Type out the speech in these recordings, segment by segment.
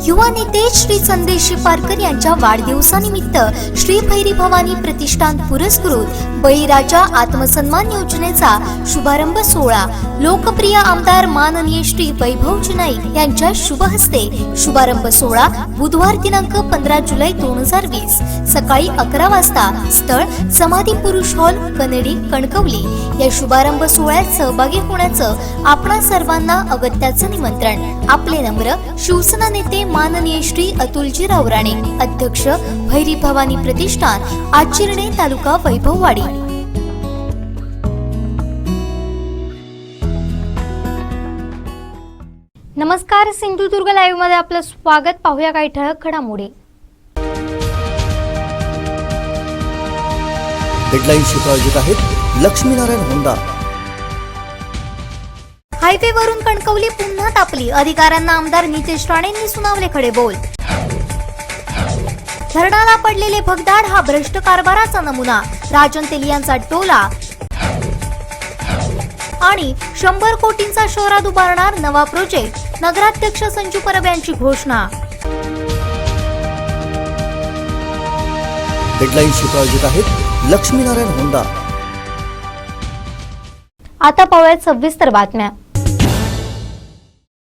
युवा नेते श्री संदेश शिपारकर यांच्या वाढदिवसानिमित्त श्री भैरी भवानी प्रतिष्ठान पुरस्कृत बळीराजा आत्मसन्मान योजनेचा शुभारंभ सोहळा लोकप्रिय आमदार माननीय श्री वैभवजी नाईक यांच्या शुभ हस्ते शुभारंभ सोहळा बुधवार दिनांक 15 जुलै 2020 सकाळी 11 वाजता स्थळ समाधी पुरुष हॉल कनेडी कणकवली। या शुभारंभ सोहळ्यात सहभागी होण्याचं आपणा सर्वांना अगत्याचं निमंत्रण। आपले नम्र शिवसेना नेते माननीय श्री अतुलजीराव राणे, अध्यक्ष भैरी भवानी प्रतिष्ठान, आचिर्णे, तालुका वैभववाडी। नमस्कार, सिंधुदुर्ग लाईव्ह मध्ये आपलं स्वागत। पाहूया काही ठळक घडामोडी। हेडलाईन्स प्रायोजित आहेत लक्ष्मीनारायण होंडा। हायवेवरून कणकवली पुन्हा तापली, अधिकाऱ्यांना आमदार नितेश राणेंनी सुनावले खडे बोल। धरणाला पडलेले भगदाड हा भ्रष्ट कारभाराचा नमुना, राजन तेलियांचा टोला। आणि 100 कोटींचा शहरात उभारणार नवा प्रोजेक्ट, नगराध्यक्ष संजू परब यांची घोषणा। हेडलाईन्स प्रायोजित आहेत लक्ष्मीनारायण होंडा। आता पाहूयात सविस्तर बातम्या।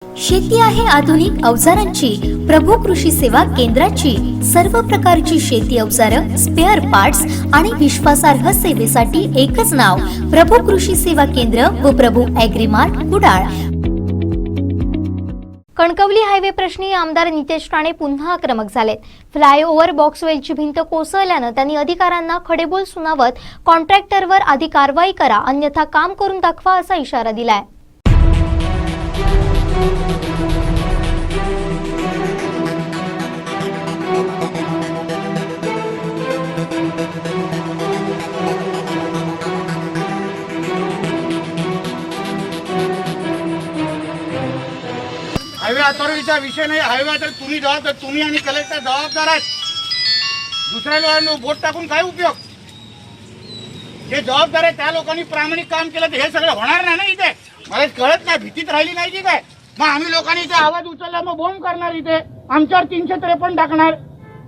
शेती आहे आधुनिक अवजारांची, प्रभू कृषी सेवा केंद्राची सर्व प्रकारची शेती अवजारं, स्पेअर पार्ट्स आणि विश्वासार्ह सेवेसाठी एकच नाव, प्रभू कृषी सेवा केंद्र व प्रभू ॲग्रीमार्ट कुडाळ। कणकवली हायवे प्रश्नी आमदार नितेश राणे पुन्हा आक्रमक झालेत। फ्लायओव्हर बॉक्सवेलची भिंत कोसळल्यानं त्यांनी अधिकाऱ्यांना खडेबोल सुनावत कॉन्ट्रॅक्टरवर आधी कारवाई करा, अन्यथा काम करून दाखवा असा इशारा दिलाय। हायवे अथॉरिटीचा विषय नाही। हायवे अथॉरिटी तुम्ही जबाबदार, तुम्ही आणि कलेक्टर जबाबदार आहेत। दुसऱ्या लोकांना बोट टाकून काय उपयोग? जे जबाबदार आहे त्या लोकांनी प्रामाणिक काम केलं तर हे सगळं होणार नाही ना। इथे मला कळत नाही, भीतीत राहिली नाही की काय? मग आम्ही लोकांनी इथे आवाज उचलला, मग बॉम्ब करणार, इथे आमच्यावर 353 टाकणार।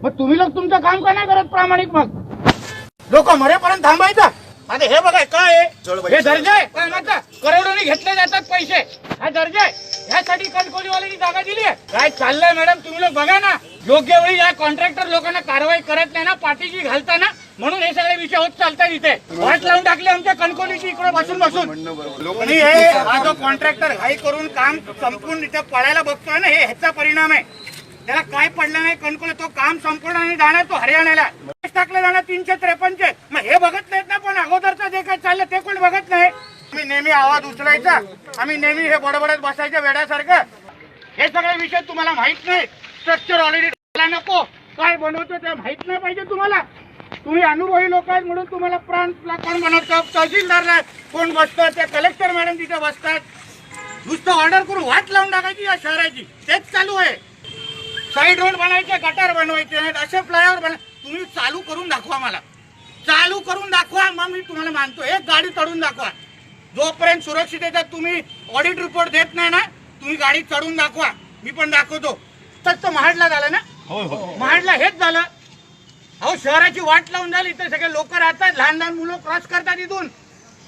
मग तुम्ही लोक तुमचं काम का नाही करत प्रामाणिक? मग लोक मरेपर्यंत थांबायचं? आता हे बघा काय आहे, हे दर्जा आहे कामाचा? करोडोनी घेतले जातात पैसे, हा दर्जा आहे? ह्यासाठी कणकवलीवाल्यांनी जागा दिली आहे? काय चाललंय मॅडम? तुम्ही लोक बघा ना, योग्य वेळी या कॉन्ट्रॅक्टर लोकांना कारवाई करत नाही ना, पाठीशी घालताना, म्हणून हे सगळे विषय होत चालतात। इथे वाट लावून टाकली आमच्या कणकवलीची इकडे बसून लोकांनी। हे हा जो कॉन्ट्रॅक्टर घाई करून काम संपून इथे पळायला बघतोय ना, हे ह्याचा परिणाम आहे। त्याला काय पडलं नाही कणकवली, तो काम संपूर्ण आणि जाणार तो हरियाणाला टाकलं जाणार 353। मग हे बघत नाहीत ना, पण अगोदरचं जे काय चाललं ते कोण बघत नाही। आम्ही नेहमी आवाज उचलायचा, आम्ही नेहमी हे बडबडत बसायचं वेड्यासारखं। हे सगळे विषय तुम्हाला माहित नाही। स्ट्रक्चर ऑडिट नको, काय बनवतो ते माहित नाही पाहिजे तुम्हाला। तुम्ही अनुभवी लोक आहेत म्हणून तुम्हाला कोण बनवतं, तहसीलदारला कोण बसतं, ते कलेक्टर मॅडम तिथे बसतात। नुसतं ऑर्डर करून वाट लावून टाकायची या शहराची, तेच चालू आहे। साईड रोड बनायचे, गटार बनवायचे नाहीत, असे फ्लायओव्हर बनवा। तुम्ही चालू करून दाखवा, मला चालू करून दाखवा, मग मी तुम्हाला मानतो। एक गाडी चढून दाखवा। जोपर्यंत सुरक्षिततेचा तुम्ही ऑडिट रिपोर्ट देत नाही ना, तुम्ही गाडी चढून दाखवा, मी पण दाखवतो। तसं महाडला झालं ना, महाडला हेच झालं। अहो शहराची वाट लावून झाली, इथे सगळे लोक राहतात, लहान लहान मुलं क्रॉस करतात इथून।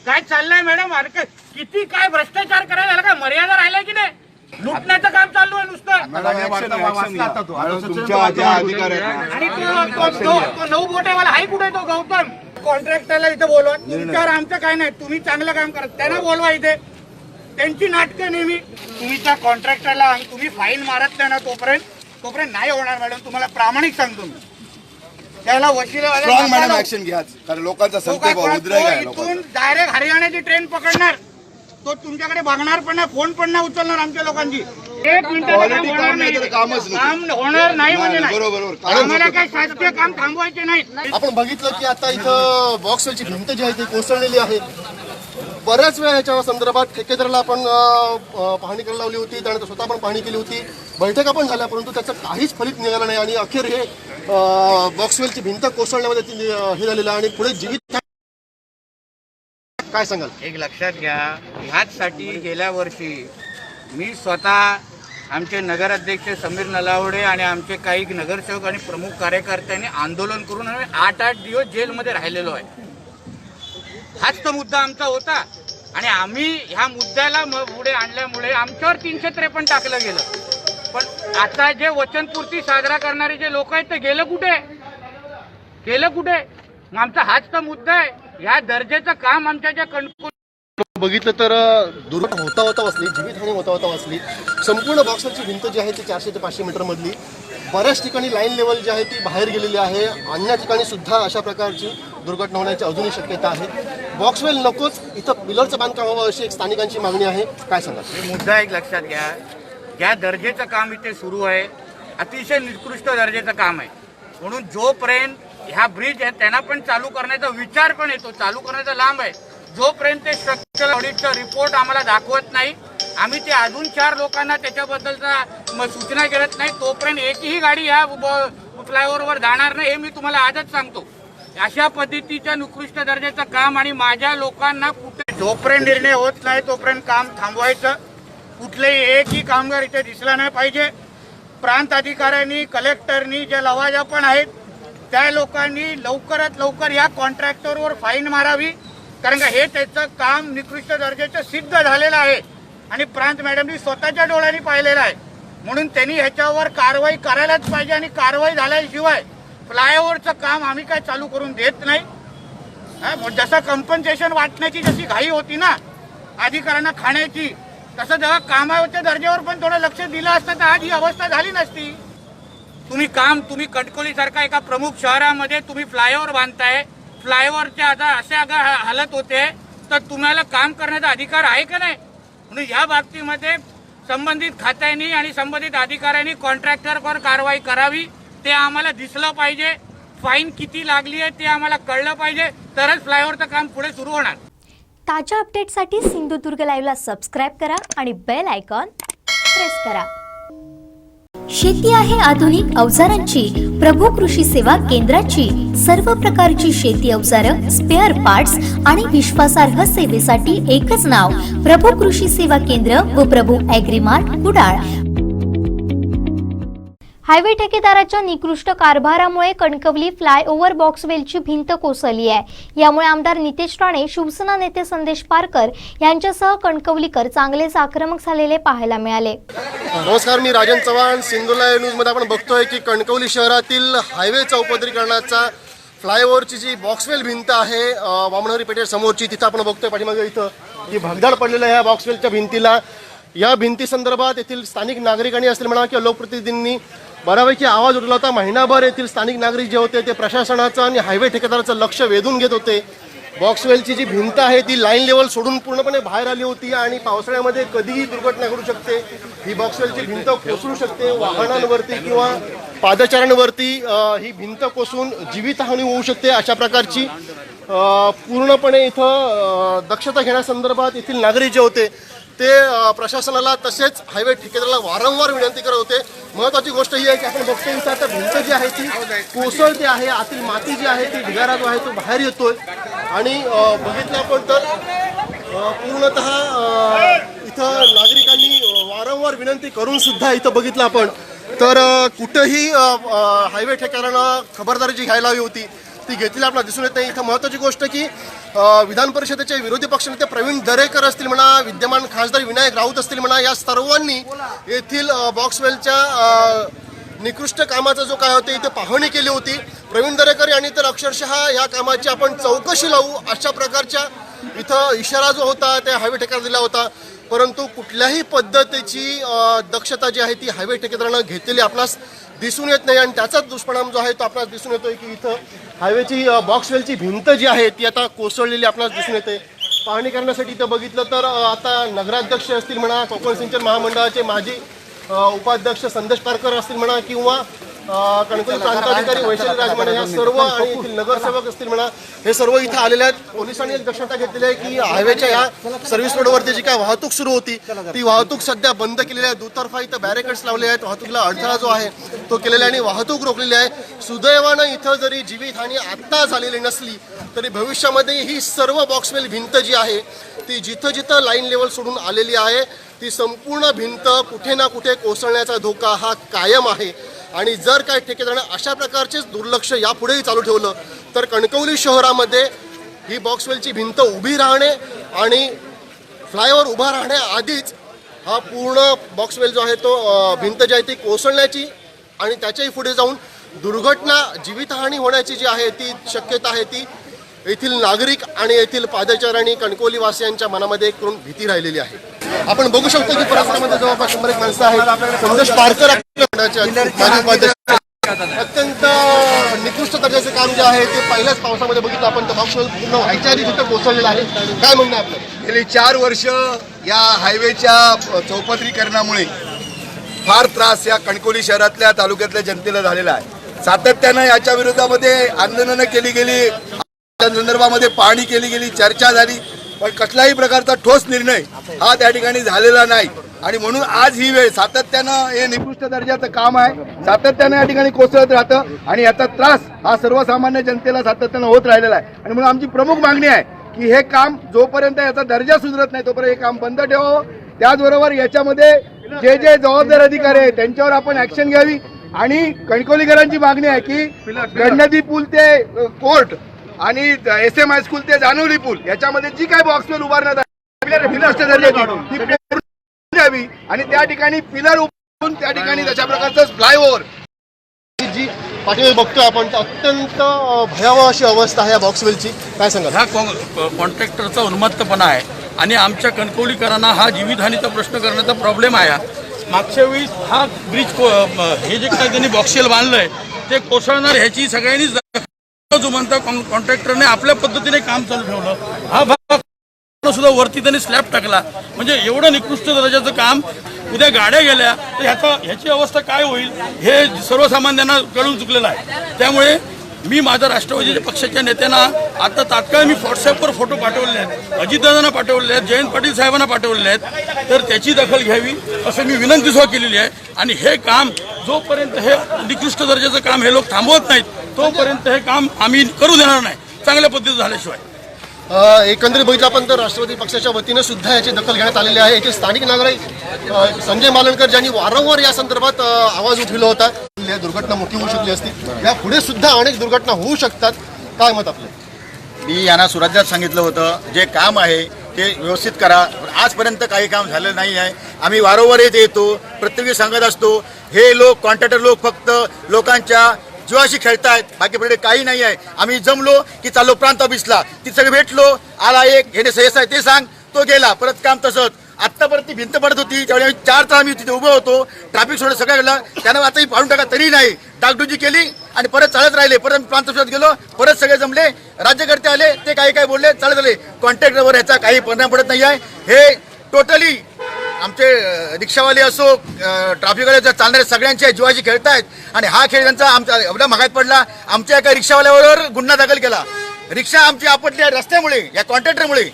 काय चाललंय मॅडम? अरे किती काय भ्रष्टाचार करायला झाला? काय मर्यादा राहिला की नाही? लुटण्याचं काम चालू आहे नुसतं। आणि तो 9 बोटेवाला हाय कुठे? तो गौतम कॉन्ट्रॅक्टरला इथे बोलवा। तुमच्यावर आमचं काय नाही, तुम्ही चांगलं काम करत त्यांना बोलवा इथे। त्यांची नाटकं नेहमी तुम्ही त्या कॉन्ट्रॅक्टरला आणि तुम्ही फाईन मारत नाही ना, तोपर्यंत नाही होणार मॅडम। तुम्हाला प्रामाणिक सांगतो मी, त्याला वशिला ऍक्शन घ्या, कारण लोकांचा संताप उद्रेक इथून डायरेक्ट हरियाणाची ट्रेन पकडणार, तो तुमच्याकडे बघणार पण नाही, फोन पण नाही उचलणार आमच्या लोकांची। 1 मिनिट काम होणार नाही म्हणजे नाही। आम्हाला काही शासकीय काम थांबवायचे नाही। आपण बघितलं की आता इथं बॉक्सची भिंत जी आहे ती कोसळलेली आहे। बऱ्याच वेळा याच्या संदर्भात ठेकेदाराला आपण पाहणी करायला लावली होती, त्यानंतर स्वतः पण पाहणी केली होती, बैठका पण झाल्या, परंतु त्याचं काहीच फलित निघालं नाही। आणि अखेर हे बॉक्सवेलची भिंत कोसळण्यामध्ये हे झालेलं आणि पुढे जीवित काय सांगाल? एक लक्षात घ्या, ह्याचसाठी गेल्या वर्षी मी स्वतः आमचे नगराध्यक्ष समीर नलावडे आणि आमचे काही नगरसेवक आणि प्रमुख कार्यकर्त्यांनी आंदोलन करून आम्ही 8-8 दिवस जेलमध्ये राहिलेलो आहे. हाच तो मुद्दा आमचा होता आणि आम्ही ह्या मुद्द्याला पुढे आणल्यामुळे आमच्यावर 353 टाकलं गेलं. पण आता जे वचनपूर्ती साजरा करणारे जे लोक आहेत ते गेलं कुठे? मग आमचा हाच तर मुद्दा आहे. ह्या दर्जाचं काम आमच्या ज्या बघितलं तर दुर्घटना होता वाचली, जीवितहानी होता वाचली. संपूर्ण बॉक्सवरची भिंत जी आहे ती 400 ते 500 मीटर मधली. बऱ्याच ठिकाणी लाईन लेवल जी आहे ती बाहेर गेलेली आहे. अन्य ठिकाणी सुद्धा अशा प्रकारची दुर्घटना होण्याची अजूनही शक्यता आहे. बॉक्सवेल नकोच, इथं पिलरचं बांधकाम हवं अशी एक स्थानिकांची मागणी आहे. काय सांगाल? मुद्दा एक लक्षात घ्या, ज्या दर्जाचं काम इथे सुरू आहे अतिशय निकृष्ट दर्जाचं काम आहे. म्हणून जोपर्यंत ह्या ब्रिज आहे त्यांना पण चालू करण्याचा विचार पण येतो, चालू करण्याचा लांब आहे. जोपर्यंत ते स्ट्रक्चरल ऑडिटचा रिपोर्ट आम्हाला दाखवत नाही, आम्ही ते अजून 4 लोकांना त्याच्याबद्दलचा सूचना करत नाही, तोपर्यंत एकही गाडी ह्या फ्लायओव्हरवर जाणार नाही. हे मी तुम्हाला आजच सांगतो. अशा पद्धतीच्या निकृष्ट दर्जाचं काम आणि माझ्या लोकांना कुठे जोपर्यंत निर्णय होत नाही तोपर्यंत काम थांबवायचं. कुठलेही एकही कामगार इथे दिसला नाही पाहिजे. प्रांत अधिकाऱ्यांनी, कलेक्टरनी, ज्या लवाजा पण आहेत त्या लोकांनी लवकरात लवकर या कॉन्ट्रॅक्टरवर फाईन मारावी. कारण का हे त्याचं काम निकृष्ट दर्जाचं सिद्ध झालेलं आहे आणि प्रांत मॅडमनी स्वतःच्या डोळ्यांनी पाहिलेलं आहे. म्हणून त्यांनी ह्याच्यावर कारवाई करायलाच पाहिजे आणि कारवाई झाल्याशिवाय फ्लायओव्हरचं काम आम्ही काय चालू करून देत नाही. जसं कम्पन्सेशन वाटण्याची जशी घाई होती ना अधिकाऱ्यांना खाण्याची, तसं जेव्हा कामाच्या दर्जावर पण थोडं लक्ष दिलं असतं तर आज ही अवस्था झाली नसती. तुम्ही कणकवलीसारखा एका प्रमुख शहरामध्ये तुम्ही फ्लायओव्हर बांधताय, फ्लायओव्हरच्या आता असे हालत होते तर तुम्हाला काम करण्याचा अधिकार आहे का नाही? म्हणून या बाबतीमध्ये संबंधित खात्यांनी आणि संबंधित अधिकाऱ्यांनी कॉन्ट्रॅक्टरवर कारवाई करावी. ते आम्हाला दिसलं पाहिजे. फाईन किती लागली आहे ते आम्हाला कळलं पाहिजे, तरच फ्लायओव्हरचं काम पुढे सुरू होणार. ताज्या अपडेटसाठी सिंधुदुर्ग लाईव्हला सबस्क्राईब करा आणि बेल आयकॉन प्रेस करा. शेती आहे आधुनिक अवजारांची, प्रभू कृषी सेवा केंद्राची. सर्व प्रकारची शेती अवजारं, स्पेअर पार्ट्स आणि विश्वासार्ह सेवेसाठी एकच नाव, प्रभू कृषी सेवा केंद्र व प्रभू ॲग्रीमार्ट कुडाळ. हायवे ठेकेदाराच्या निकृष्ट कारभारामुळे कणकवली फ्लायओव्हर बॉक्सवेलची भिंत कोसळली आहे. यामुळे आमदार नितेश राणे, शिवसेना नेते संदेश पारकर यांच्यासह कणकवलीकर चांगलेच आक्रमक झालेले पाहायला मिळाले. नमस्कार, मी राजन चव्हाण. सिंधुदुर्ग न्यूजमध्ये आपण बघतोय की कणकवली शहरातील हायवे चौपदरीकरणाचा फ्लायओव्हरची जी बॉक्सवेल भिंत आहे वामनहरी पेठे समोरची, तिथं आपण बघतोय पाठीमागे इथं की भगदाड पडलेलं आहे ह्या बॉक्सवेलच्या भिंतीला. या भिंती संदर्भात येथील स्थानिक नागरिकांनी असतील म्हणा किंवा लोकप्रतिनिधींनी बऱ्यापैकी आवाज उठवला होता. महिनाभर येथील स्थानिक नागरिक जे होते ते प्रशासनाचं आणि हायवे ठेकेदाराचं लक्ष वेधून घेत होते. बॉक्सवेलची जी भिंत आहे ती लाईन लेवल सोडून पूर्णपणे बाहेर आली होती आणि पावसाळ्यामध्ये कधीही दुर्घटना घडू शकते. ही बॉक्सवेलची भिंत कोसळू शकते. वाहनांवरती किंवा पादचाऱ्यांवरती ही भिंत कोसळून जीवितहानी होऊ शकते. अशा प्रकारची पूर्णपणे इथं दक्षता घेण्यासंदर्भात येथील नागरिक जे होते ते प्रशासनाला तसेच हायवे ठेकेदाराला वारंवार विनंती करत होते. महत्त्वाची गोष्ट ही आहे की आपण बघतोय इथं आता भिंत जी आहे ती कोसळते आहे. आतील माती जी आहे ती ढिगारा जो आहे तो बाहेर येतोय आणि बघितलं आपण तर पूर्णतः इथं नागरिकांनी वारंवार विनंती करून सुद्धा इथं बघितलं आपण तर कुठंही हायवे ठेकेदारानं खबरदारी जी घ्यायला हवी होती ती घेतलेली आपल्याला दिसून येत नाही. इथं महत्त्वाची गोष्ट की विधान परिषदेचे विरोधी पक्षनेते प्रवीण दरेकर असतील म्हणा, विद्यमान खासदार विनायक राऊत असतील म्हणा, या सर्वांनी येथील बॉक्सवेलच्या निकृष्ट कामाचा जो काय होते इथे पाहणी केली होती. प्रवीण दरेकर यांनी तर अक्षरशः या कामाची आपण चौकशी लावू अशा प्रकारच्या इथं इशारा जो होता त्या हायवे ठेकेदाराला दिला होता. परंतु कुठल्याही पद्धतीची दक्षता जी आहे ती हायवे ठेकेदारानं घेतलेली आपणास दिसून येत नाही आणि त्याचाच दुष्परिणाम जो आहे तो आपल्याला दिसून येतोय की इथं हायवेची बॉक्सवेलची भिंत जी आहे ती आता कोसळलेली आपल्याला दिसून येते. पाहणी करण्यासाठी इथं बघितलं तर आता नगराध्यक्ष असतील म्हणा, कोकण सिंचन महामंडळाचे माजी उपाध्यक्ष संदेश पारकर असतील म्हणा किंवा कणकवली प्रांताधिकारी वैशाली राजमाने ह्या सर्व आणि येथील नगरसेवक असतील म्हणा, हे सर्व इथं आलेले आहेत. पोलिसांनी एक दक्षता घेतलेली आहे की हायवेच्या या सर्व्हिस रोडवरती जी काय वाहतूक सुरू होती ती वाहतूक सध्या बंद केलेली आहे. दुतर्फा इथं बॅरिकेड्स लावले आहेत, वाहतुकीला अडथळा जो आहे तो केलेला आहे आणि वाहतूक रोखलेली आहे. सुदैवानं इथं जरी जीवितहानी आत्ता झालेली नसली तरी भविष्यामध्ये ही सर्व बॉक्सवेल भिंत जी आहे ती जिथं जिथं लाईन लेवल सोडून आलेली आहे ती संपूर्ण भिंत कुठे ना कुठे कोसळण्याचा धोका हा कायम आहे. आणि जर काय ठेकेदाराने अशा प्रकारचेच दुर्लक्ष यापुढेही चालू ठेवलं तर कणकवली शहरामध्ये ही बॉक्सवेलची भिंत उभी राहणे आणि फ्लायओव्हर उभा राहण्याआधीच हा पूर्ण बॉक्सवेल जो आहे तो भिंत जी आहे ती कोसळण्याची आणि त्याच्याही पुढे जाऊन दुर्घटना जीवितहानी होण्याची जी आहे ती शक्यता आहे ती येथील नागरिक आणि येथील पादचाऱ्यांनी कणकवली वासियांच्या मनामध्ये एक करून भीती राहिलेली आहे. आपण बघू शकतो की परिसरामध्ये जवळपास 100 माणसं आहेत. संदेश पारकर अत्यंत निकृष्ट दर्जाचे काम जे आहे ते पहिल्याच पावसामध्ये बघितलं आपण. तर बॉक्सवेल पूर्ण व्हायच्या आधी तिथं कोसळलेलं आहे. काय म्हणणं आहे आपलं? गेली 4 वर्ष या हायवेच्या चौपदरीकरणामुळे फार त्रास या कणकवली शहरातल्या तालुक्यातल्या जनतेला झालेला आहे. सातत्यानं याच्या विरोधामध्ये आंदोलनं केली गेली, त्या संदर्भामध्ये पाहणी केली गेली, चर्चा झाली, पण कसल्याही प्रकारचा ठोस निर्णय हा त्या ठिकाणी झालेला नाही. आणि म्हणून आज ही वेळ सातत्यानं हे निकृष्ट दर्जाचं काम आहे, सातत्यानं या ठिकाणी कोसळत राहतं आणि याचा त्रास हा सर्वसामान्य जनतेला सातत्यानं होत राहिलेला आहे. आणि म्हणून आमची प्रमुख मागणी आहे की हे काम जोपर्यंत याचा दर्जा सुधारत नाही तोपर्यंत हे काम बंद ठेवावं. त्याचबरोबर याच्यामध्ये जे जे जबाबदार अधिकारी आहेत त्यांच्यावर आपण ऍक्शन घ्यावी. आणि कणकवलीकरांची मागणी आहे की गडनदी पूल ते कोर्ट आणि SM हायस्कूल ते जानवली पूल याच्यामध्ये जी काय बॉक्सवेल उभारण्यात द्यावी आणि त्या ठिकाणी पिलर उभारून त्या ठिकाणी तशा प्रकारचं फ्लायओव्हर जी पाठीमागे बघतोय आपण तर अत्यंत भयावह अशी अवस्था आहे या बॉक्सवेलची. काय सांगाल? ह्या कॉन्ट्रॅक्टरचा उन्मत्तपणा आहे आणि आमच्या कणकवलीकरांना हा जीवितहानीचा प्रश्न करण्याचा प्रॉब्लेम आहे. मागच्या वेळी हा ब्रिज हे जे काही त्यांनी बॉक्सवेल बांधलंय ते कोसळणार ह्याची सगळ्यांनी जो म्हणता कॉन्ट्रॅक्टरने आपल्या पद्धतीने काम चालू ठेवलं. हा भाग सुद्धा वरती त्यांनी स्लॅब टाकला. म्हणजे एवढं निकृष्ट दर्जाचं काम, उद्या गाड्या गेल्या तर ह्याची अवस्था काय होईल हे सर्वसामान्यांना कळून चुकलेलं आहे. त्यामुळे मी माझ्या राष्ट्रवादी पक्षाच्या नेत्यांना आता तात्काळ मी व्हॉट्सअपवर फोटो पाठवले आहेत, अजितदादांना पाठवले आहेत, जयंत पाटील साहेबांना पाठवले आहेत. तर त्याची दखल घ्यावी असं मी विनंती सुद्धा केलेली आहे. आणि हे काम जोपर्यंत हे निकृष्ट दर्जाचं काम हे लोक थांबवत नाहीत तोपर्यंत हे काम आम्ही करू देणार नाही, चांगल्या पद्धतीने झाल्याशिवाय. एकंदरीत बघितलं आपण तर राष्ट्रवादी पक्षाच्या वतीनं सुद्धा याची दखल घेण्यात आलेली आहे. येथे स्थानिक नागरिक संजय मालनकर ज्यांनी वारंवार या संदर्भात आवाज उठवला होता. या दुर्घटना मोठी होऊ शकली असती, या पुढे सुद्धा अनेक दुर्घटना होऊ शकतात. काय मत आपलं? मी यांना सुराज्यात सांगितलं होतं जे काम आहे ते व्यवस्थित करा. आजपर्यंत काही काम झालं नाही आहे. आम्ही वारंवार येतो, प्रत्येकी सांगत असतो. हे लोक कॉन्ट्रॅक्टर लोक फक्त लोकांच्या जीवाशी खेळतायत, बाकी पुढे काही नाही आहे. आम्ही जमलो की चाललो प्रांत ऑफिसला, तिथे सगळे भेटलो, आला एक हे सयस आहे ते सांग, तो गेला, परत काम तसंच. आत्तापर्यंत ती भिंत पडत होती त्यावेळी आम्ही 4 तास आम्ही तिथे उभं होतो, ट्रॅफिक सोडत सगळं गेलं. त्यानं आताही पाडून टाका तरी नाही, डागडुजी केली आणि परत चालत राहिले. परत प्रांत ऑफिसात गेलो, परत सगळे जमले, राज्यकर्ते आले, ते काही काय बोलले, चालत आले. कॉन्ट्रॅक्टरवर ह्याचा काही परिणाम पडत नाही आहे. हे टोटली आमचे रिक्षावाले असो, ट्रॅफिकवाले चालणारे सगळ्यांच्या जीवाशी खेळतायत. आणि हा खेळ त्यांचा आमच्या एवढ्या महागात पडला. आमच्या एका रिक्षावाल्यावर गुन्हा दाखल केला. रिक्षा आमची आपटली रस्त्यामुळे, या कॉन्ट्रॅक्टरमुळे.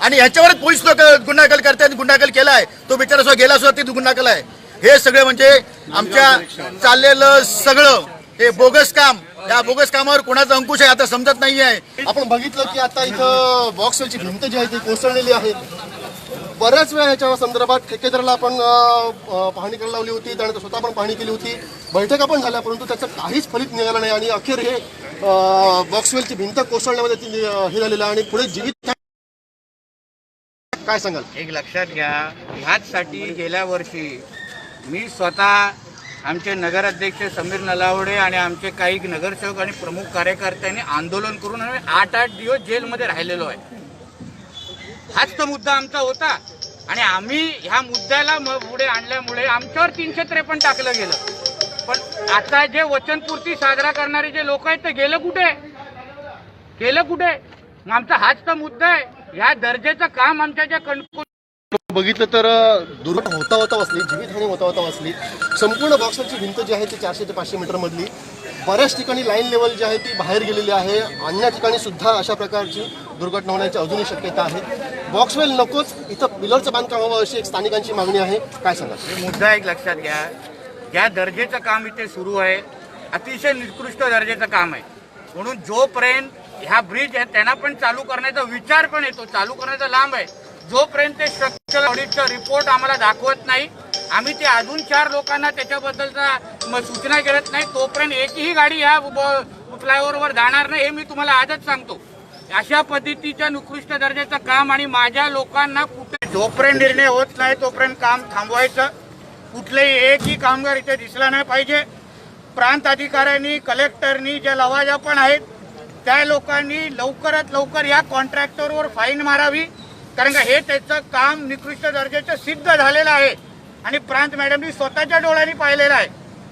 आणि ह्याच्यावरच पोलीस लोक गुन्हा दाखल करतात. गुन्हा दाखल केलाय, तो बिचारा सुद्धा गेला सुद्धा ते गुन्हा केलाय. हे सगळे म्हणजे आमच्या चाललेलं सगळं हे बोगस काम, या बोगस कामावर कोणाचा अंकुश आहे आता समजत नाही आहे. आपण बघितलं की आता इथं बॉक्सवेलची भिंत जी आहे ती कोसळलेली आहे. बऱ्याच वेळा ह्याच्या संदर्भात ठेकेदाराला आपण पाहणी करायला लावली होती, त्यानंतर स्वतः पण पाहणी केली होती, बैठका पण झाल्या, परंतु त्याचं काहीच फलित निघालं नाही. आणि अखेर हे बॉक्सवेलची भिंत कोसळण्यामध्ये हे झालेलं आहे आणि पुढे जीवित. काय सांगाल? एक लक्षात घ्या, ह्याचसाठी गेल्या वर्षी मी स्वतः आमचे नगराध्यक्ष समीर नलावडे आणि आमचे काही नगरसेवक आणि प्रमुख कार्यकर्त्यांनी आंदोलन करून 8-8 दिवस जेलमध्ये राहिलेलो आहे. हाच तो मुद्दा आमचा होता आणि आम्ही ह्या मुद्द्याला पुढे आणल्यामुळे आमच्यावर 353 टाकलं गेलं. पण आता जे वचनपूर्ती साजरा करणारे जे लोक आहेत ते गेलं कुठे? मग आमचा हाच तर मुद्दा आहे. ह्या दर्जाचं काम आमच्या ज्या बघितलं तर दुर्घटना होता वाचली, जीवितहानी होता वाचली. संपूर्ण बॉक्सरची भिंत जी आहे ती 400 ते 500 मीटरमधली. बऱ्याच ठिकाणी लाईन लेवल जी आहे ती बाहेर गेलेली आहे. अन्य ठिकाणी सुद्धा अशा प्रकारची दुर्घटना होण्याची अजूनही शक्यता आहे. बॉक्सवेल नकोच, इथं पिलरचं बांधकाम हवं अशी एक स्थानिकांची मागणी आहे. काय सांगा? मुद्दा एक लक्षात घ्या, ज्या दर्जेचं काम इथे सुरू आहे अतिशय निकृष्ट दर्जाचं काम आहे. म्हणून जोपर्यंत ह्या ब्रिज आहे त्यांना पण चालू करण्याचा विचार पण येतो, चालू करण्याचा लांब आहे, जोपर्यंत ते स्ट्रक्चरल ऑडिटचा रिपोर्ट आम्हाला दाखवत नाही, आम्ही ते अजून 4 लोकांना त्याच्याबद्दलचा सूचना करत नाही, तोपर्यंत एकही गाडी ह्या फ्लायओव्हरवर जाणार नाही. हे मी तुम्हाला आजच सांगतो. अशा पद्धतीच्या निकृष्ट दर्जाचं काम आणि माझ्या लोकांना कुठे जोपर्यंत निर्णय होत नाही तोपर्यंत काम थांबवायचं. कुठलेही एकही कामगार इथे दिसला नाही पाहिजे. प्रांत अधिकाऱ्यांनी, कलेक्टरनी, ज्या लवाजा पण आहेत त्या लोकांनी लवकरात लवकर या कॉन्ट्रॅक्टरवर फाईन मारावी, कारण का हे त्याचं काम निकृष्ट दर्जाचं सिद्ध झालेलं आहे आणि प्रांत मॅडमनी स्वतःच्या डोळ्यांनी पाहिलेलं आहे.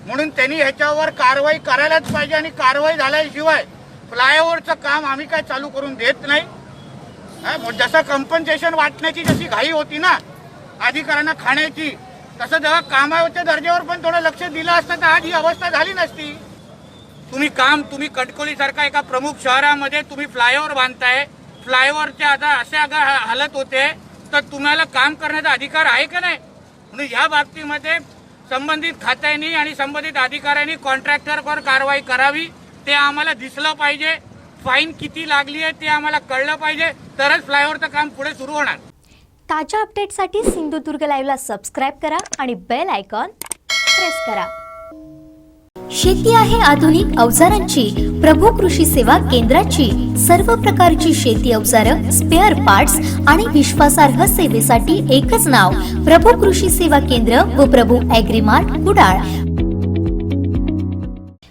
म्हणून त्यांनी ह्याच्यावर कारवाई करायलाच पाहिजे आणि कारवाई झाल्याशिवाय फ्लायओव्हरचं काम आम्ही काय चालू करून देत नाही. जसं कम्पन्सेशन वाटण्याची जशी घाई होती ना अधिकाऱ्यांना खाण्याची, तसं जेव्हा कामाच्या दर्जावर पण थोडं लक्ष दिलं असतं तर आज ही अवस्था झाली नसती. तुम्ही कणकवलीसारखा एका प्रमुख शहरामध्ये तुम्ही फ्लायओव्हर बांधताय, फ्लायओव्हरच्या आता अशा हालत होते तर तुम्हाला काम करण्याचा अधिकार आहे का नाही? म्हणून ह्या बाबतीमध्ये संबंधित खात्यांनी आणि संबंधित अधिकाऱ्यांनी कॉन्ट्रॅक्टरवर कारवाई करावी. ते आम्हाला दिसलं पाहिजे. फाईन किती लागली आहे ते आम्हाला कळलं पाहिजे, तरच फ्लायओव्हरचं काम पुढे सुरू होणार. ताज्या अपडेटसाठी सिंधुदुर्ग लाईव्हला सबस्क्राईब करा आणि बेल आयकॉन प्रेस करा. शेती आहे आधुनिक अवजारांची, प्रभू कृषी सेवा केंद्राची. सर्व प्रकारची शेती अवजारं, स्पेअर पार्ट्स आणि विश्वासार्ह सेवेसाठी एकच नाव, प्रभू कृषी सेवा केंद्र व प्रभू ॲग्रीमार्ट कुडाळ.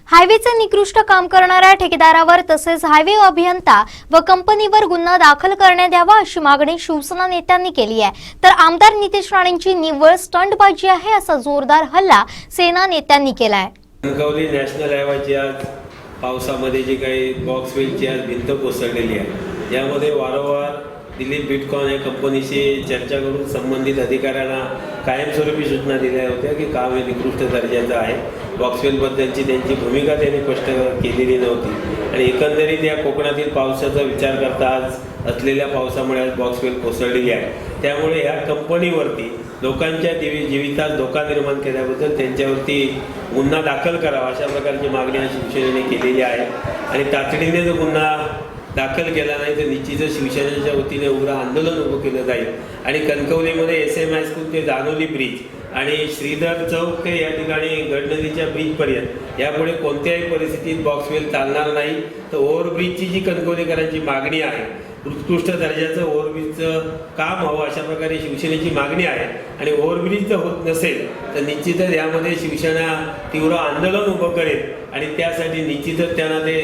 हायवेचे निकृष्ट काम करणाऱ्या ठेकेदारावर तसेच हायवे अभियंता व कंपनीवर गुन्हा दाखल करण्यात यावा अशी मागणी शिवसेना नेत्यांनी केली आहे. तर आमदार नितेश राणेंची निव्वळ स्टंटबाजी आहे असा जोरदार हल्ला सेना नेत्यांनी केलाय. कणकवली नॅशनल हायवेची आज पावसामध्ये जी काही बॉक्सवेलची आज भिंत कोसळलेली आहे, यामध्ये वारंवार दिलीप बिटकॉन या कंपनीशी चर्चा करून संबंधित अधिकाऱ्यांना कायमस्वरूपी सूचना दिल्या होत्या की काम हे निकृष्ट दर्जाचं आहे. बॉक्सवेलबद्दलची त्यांची भूमिका त्यांनी स्पष्ट केलेली नव्हती आणि एकंदरीत या कोकणातील पावसाचा विचार करता आज असलेल्या पावसामुळे आज बॉक्सवेल कोसळलेली आहे. त्यामुळे ह्या कंपनीवरती लोकांच्या जीवितात धोका निर्माण केल्याबद्दल त्यांच्यावरती गुन्हा दाखल करावा अशा प्रकारची मागणी आज शिवसेनेने केलेली आहे आणि तातडीने जो गुन्हा दाखल केला नाही तर निश्चितच शिवसेनेच्या वतीने उग्र आंदोलन उभं केलं जाईल. आणि कणकवलीमध्ये SM हायस्कूल ते दानोली ब्रिज आणि श्रीधर चौक ते या ठिकाणी गडनदीच्या ब्रिजपर्यंत यापुढे कोणत्याही परिस्थितीत बॉक्सवेल चालणार नाही. तर ओव्हरब्रिजची जी कणकवलीकरांची मागणी आहे, उत्कृष्ट दर्जाचं ओव्हरब्रिजचं काम हवं अशा प्रकारे शिवसेनेची मागणी आहे आणि ओव्हरब्रिज जर होत नसेल तर निश्चितच यामध्ये शिवसेना तीव्र आंदोलन उभं करेल आणि त्यासाठी निश्चितच त्यांना ते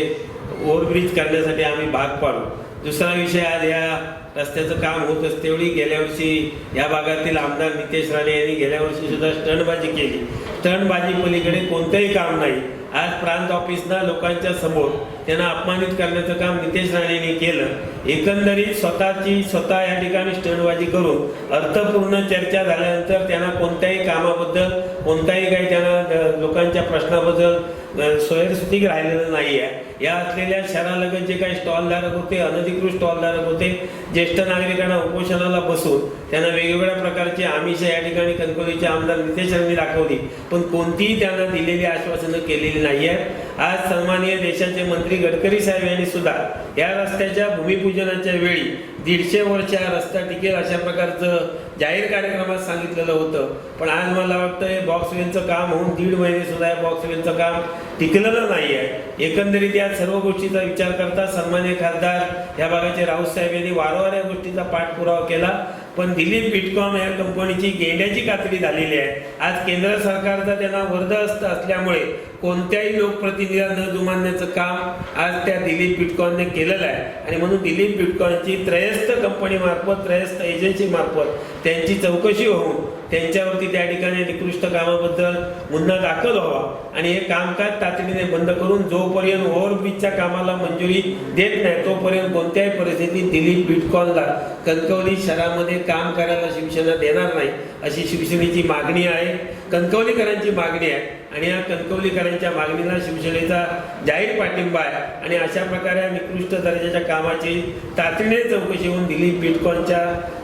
ओव्हरब्रिज करण्यासाठी आम्ही भाग पाडू. दुसरा विषय, आज या रस्त्याचं काम होत असतेवेळी गेल्या वर्षी या भागातील आमदार नितेश राणे यांनी गेल्या वर्षी सुद्धा स्टंटबाजी केली. स्टंटबाजी पलीकडे कोणतंही काम नाही. आज प्रांत ऑफिसना लोकांच्या समोर त्यांना अपमानित करण्याचं काम नितेश राणेंनी केलं. एकंदरीत स्वतः या ठिकाणी स्टंटबाजी करून अर्थपूर्ण चर्चा झाल्यानंतर त्यांना कोणत्याही कामाबद्दल कोणताही काही त्यांना लोकांच्या प्रश्नाबद्दल सोयीस्थिती राहिलेलं नाही आहे. या असलेल्या शहरालगत जे काही स्टॉलधारक होते, अनधिकृत स्टॉलधारक होते, ज्येष्ठ नागरिकांना उपोषणाला बसून त्यांना वेगवेगळ्या प्रकारची आमिष या ठिकाणी कणकवलीचे आमदार नितेश राणेंनी दाखवली, पण कोणतीही त्यांना दिलेली आश्वासनं केलेली नाही आहेत. आज सन्माननीय देशाचे मंत्री गडकरी साहेब यांनी सुद्धा या रस्त्याच्या भूमिपूजनाच्या वेळी 150 वर्ष हा रस्ता टिकेल अशा प्रकारचं जाहीर कार्यक्रमात सांगितलेलं होतं. पण आज मला वाटतं बॉक्सवेलचं काम होऊन 1.5 महिने सुद्धा या बॉक्सवेलचं काम टिकलेलं नाही आहे. एकंदरीत या सर्व गोष्टीचा विचार करता सन्माननीय खासदार या भागाचे राऊत साहेब यांनी वारंवार या गोष्टीचा पाठपुरावा केला, पण दिलीप बिटकॉन या कंपनीची गेंड्याची कातडी झालेली आहे. आज केंद्र सरकारचा त्यांना वरदहस्त असल्यामुळे कोणत्याही लोकप्रतिनिधीला न जुमानण्याचं काम आज त्या दिलीप बिटकॉनने केलेलं आहे आणि म्हणून दिलीप बिटकॉनची त्रयस्थ कंपनी मार्फत, त्रयस्थ एजन्सी मार्फत त्यांची चौकशी होऊन त्यांच्यावरती त्या ठिकाणी निकृष्ट कामाबद्दल गुन्हा दाखल व्हावा आणि हे कामकाज तातडीने बंद करून जोपर्यंत ओव्हरब्रिजच्या कामाला मंजुरी देत नाही तोपर्यंत कोणत्याही परिस्थितीत दिलीप बिटकॉनला कणकवली शहरामध्ये काम करायला शिवसेना देणार नाही अशी शिवसेनेची मागणी आहे, कणकवलीकरांची मागणी आहे आणि या कणकवलीकरांच्या मागणीला शिवसेनेचा जाहीर पाठिंबा आहे आणि अशा प्रकारे निकृष्ट दर्जाच्या कामाची तातडीने चौकशी होऊन दिलीप बिटकॉनच्या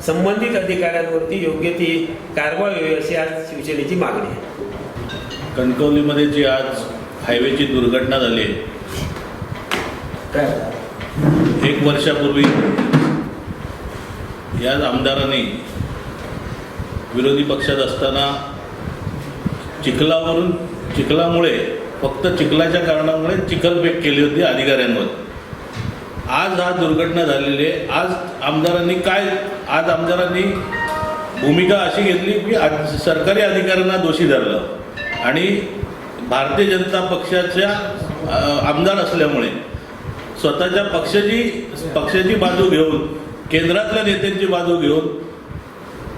संबंधित अधिकाऱ्यांवरती योग्य ती कारवाई होईल अशी आज शिवसेनेची मागणी आहे. कणकवलीमध्ये जी आज हायवेची दुर्घटना झाली, 1 वर्षापूर्वी याच आमदारांनी विरोधी पक्षात असताना चिखलामुळे फक्त चिखलाच्या कारणामुळे चिखलफेक केली होती अधिकाऱ्यांवर. आज दुर्घटना झालेली आहे. आज आमदारांनी भूमिका अशी घेतली की सरकारी अधिकाऱ्यांना दोषी धरलं आणि भारतीय जनता पक्षाच्या आमदार असल्यामुळे स्वतःच्या पक्षाची बाजू घेऊन, केंद्रातल्या नेत्यांची बाजू घेऊन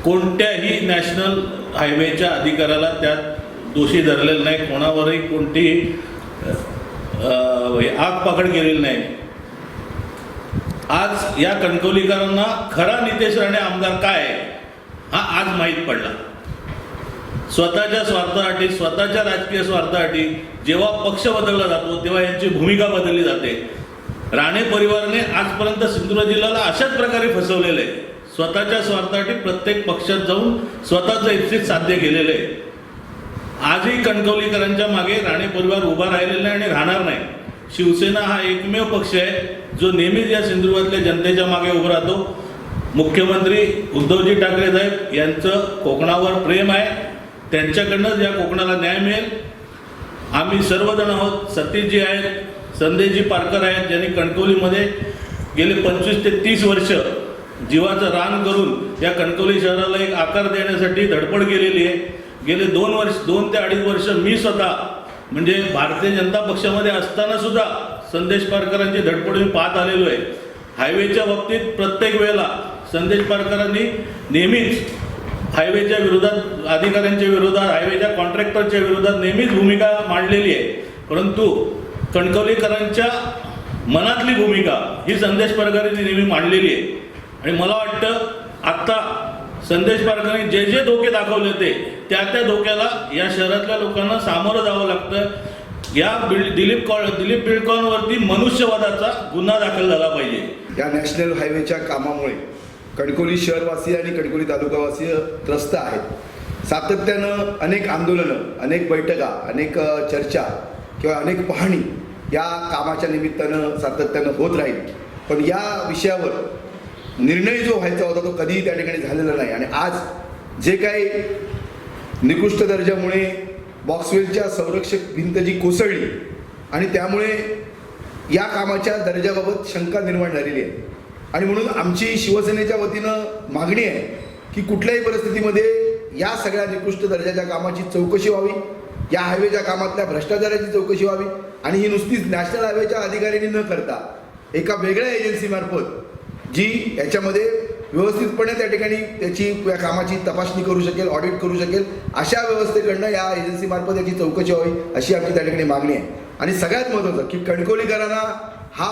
कोणत्याही नॅशनल हायवेच्या अधिकाऱ्याला त्यात दोषी धरलेलं नाही, कोणावरही कोणतीही आगपाखड केलेली नाही. आज या कणकवलीकरांना खरा नितेश राणे आमदार काय आहे हा आज माहीत पडला. स्वतःच्या स्वार्थासाठी, स्वतःच्या राजकीय स्वार्थासाठी जेव्हा पक्ष बदलला जातो तेव्हा यांची भूमिका बदलली जाते. राणे परिवाराने आजपर्यंत सिंधुदुर्ग जिल्ह्याला अशाच प्रकारे फसवलेलं आहे. स्वतःच्या स्वार्थासाठी प्रत्येक पक्षात जाऊन स्वतःचं इच्छित साध्य केलेलं आहे. आजही कणकवलीकरांच्या मागे राणे परिवार उभा राहिलेला नाही आणि राहणार नाही. शिवसेना हा एकमेव पक्ष आहे जो नेहमीच या सिंधुदुर्गातल्या जनतेच्या मागे उभा राहतो. मुख्यमंत्री उद्धवजी ठाकरे साहेब यांचं कोकणावर प्रेम आहे, त्यांच्याकडनंच या कोकणाला न्याय मिळेल. आम्ही सर्वजण आहोत. सतीशजी आहेत, संदेशजी पारकर आहेत, ज्यांनी कणकवलीमध्ये गेले 25 ते 30 वर्ष जीवाचं रान करून या कणकवली शहराला एक आकार देण्यासाठी धडपड केलेली आहे. गेले 2 ते 2.5 वर्ष मी स्वतः म्हणजे भारतीय जनता पक्षामध्ये असताना सुद्धा संदेश पारकरांची धडपड मी पाहत आलेलो आहे. हायवेच्या बाबतीत प्रत्येक वेळेला संदेश पारकरांनी नेहमीच हायवेच्या विरोधात, अधिकाऱ्यांच्या विरोधात, हायवेच्या कॉन्ट्रॅक्टरच्या विरोधात नेहमीच भूमिका मांडलेली आहे. परंतु कणकवलीकरांच्या मनातली भूमिका ही संदेश पारकरांनी नेहमी मांडलेली आहे. आणि मला वाटतं आत्ता संदेश पारकरांनी जे धोके दाखवले होते त्या धोक्याला या शहरातल्या लोकांना सामोरं जावं लागतं. या दिलीप बिल्डकॉनवरती मनुष्यवधाचा गुन्हा दाखल झाला पाहिजे. या नॅशनल हायवेच्या कामामुळे कणकवली शहरवासी आणि कणकवली तालुकावासी त्रस्त आहेत. सातत्यानं अनेक आंदोलनं, अनेक बैठका, अनेक चर्चा किंवा अनेक पाहणी या कामाच्या निमित्तानं सातत्यानं होत राहील. पण या विषयावर निर्णय जो व्हायचा होता तो कधीही त्या ठिकाणी झालेला नाही. आणि आज जे काही निकृष्ट दर्जामुळे बॉक्सवेलच्या संरक्षक भिंत जी कोसळली आणि त्यामुळे या कामाच्या दर्जाबाबत शंका निर्माण झालेली आहे. आणि म्हणून आमची शिवसेनेच्या वतीनं मागणी आहे की कुठल्याही परिस्थितीमध्ये या सगळ्या निकृष्ट दर्जाच्या कामाची चौकशी व्हावी, या हायवेच्या कामातल्या भ्रष्टाचाराची चौकशी व्हावी आणि ही नुसतीच नॅशनल हायवेच्या अधिकाऱ्यांनी न करता एका वेगळ्या एजन्सीमार्फत जी याच्यामध्ये व्यवस्थितपणे त्या ठिकाणी त्याची या कामाची तपासणी करू शकेल, ऑडिट करू शकेल, अशा व्यवस्थेकडनं या एजन्सीमार्फत याची चौकशी व्हावी अशी आमची त्या ठिकाणी मागणी आहे. आणि सगळ्यात महत्त्वाचं की कणकवलीकरांना हा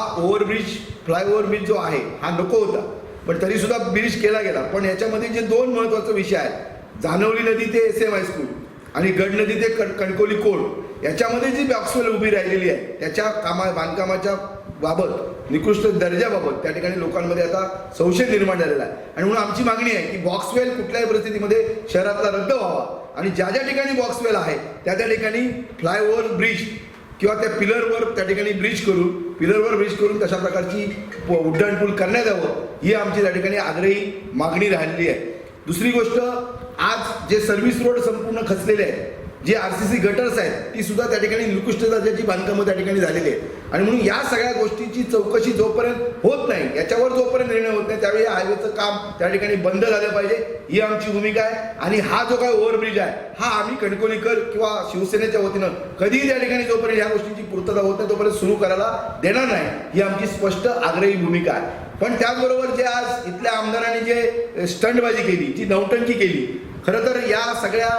फ्लायओव्हर ब्रिज जो आहे हा नको होता, पण तरीसुद्धा ब्रिज केला गेला. पण याच्यामध्ये जे 2 महत्त्वाचे विषय आहेत, जानवली नदी ते SM हायस्कूल आणि गड नदी ते कणकवली कोर्ट, याच्यामध्ये जी बॉक्सवेल उभी राहिलेली आहे त्याच्या बांधकामाच्या बाबत, निकृष्ट दर्जाबाबत त्या ठिकाणी लोकांमध्ये आता संशय निर्माण झालेला आहे. आणि म्हणून आमची मागणी आहे की बॉक्सवेल कुठल्याही परिस्थितीमध्ये शहरातला रद्द व्हावा आणि ज्या ठिकाणी बॉक्सवेल आहे त्या ठिकाणी फ्लायओव्हर ब्रिज किंवा त्या पिलरवर त्या ठिकाणी ब्रिज करून तशा प्रकारची उड्डाणपूल करण्यात यावं ही आमची त्या ठिकाणी आग्रही मागणी राहिलेली आहे. दुसरी गोष्ट, आज जे सर्व्हिस रोड संपूर्ण खचलेले आहेत, जे RCC गटर्स आहेत ती सुद्धा त्या ठिकाणी निकृष्ट दर्जाची बांधकामं त्या ठिकाणी झालेली आहेत. आणि म्हणून या सगळ्या गोष्टीची चौकशी जोपर्यंत होत नाही, याच्यावर जोपर्यंत निर्णय होत नाही, त्यावेळी हायवेचं काम त्या ठिकाणी बंद झालं पाहिजे ही आमची भूमिका आहे. आणि हा जो काही ओव्हरब्रिज आहे हा आम्ही कणकवलीकर किंवा शिवसेनेच्या वतीनं कधीही त्या ठिकाणी जोपर्यंत ह्या गोष्टीची पूर्तता होत नाही तोपर्यंत सुरू करायला देणार नाही ही आमची स्पष्ट आग्रही भूमिका आहे. पण त्याचबरोबर जे आज इथल्या आमदारांनी जे स्टंटबाजी केली, जी नौटंकी केली, खरं तर या सगळ्या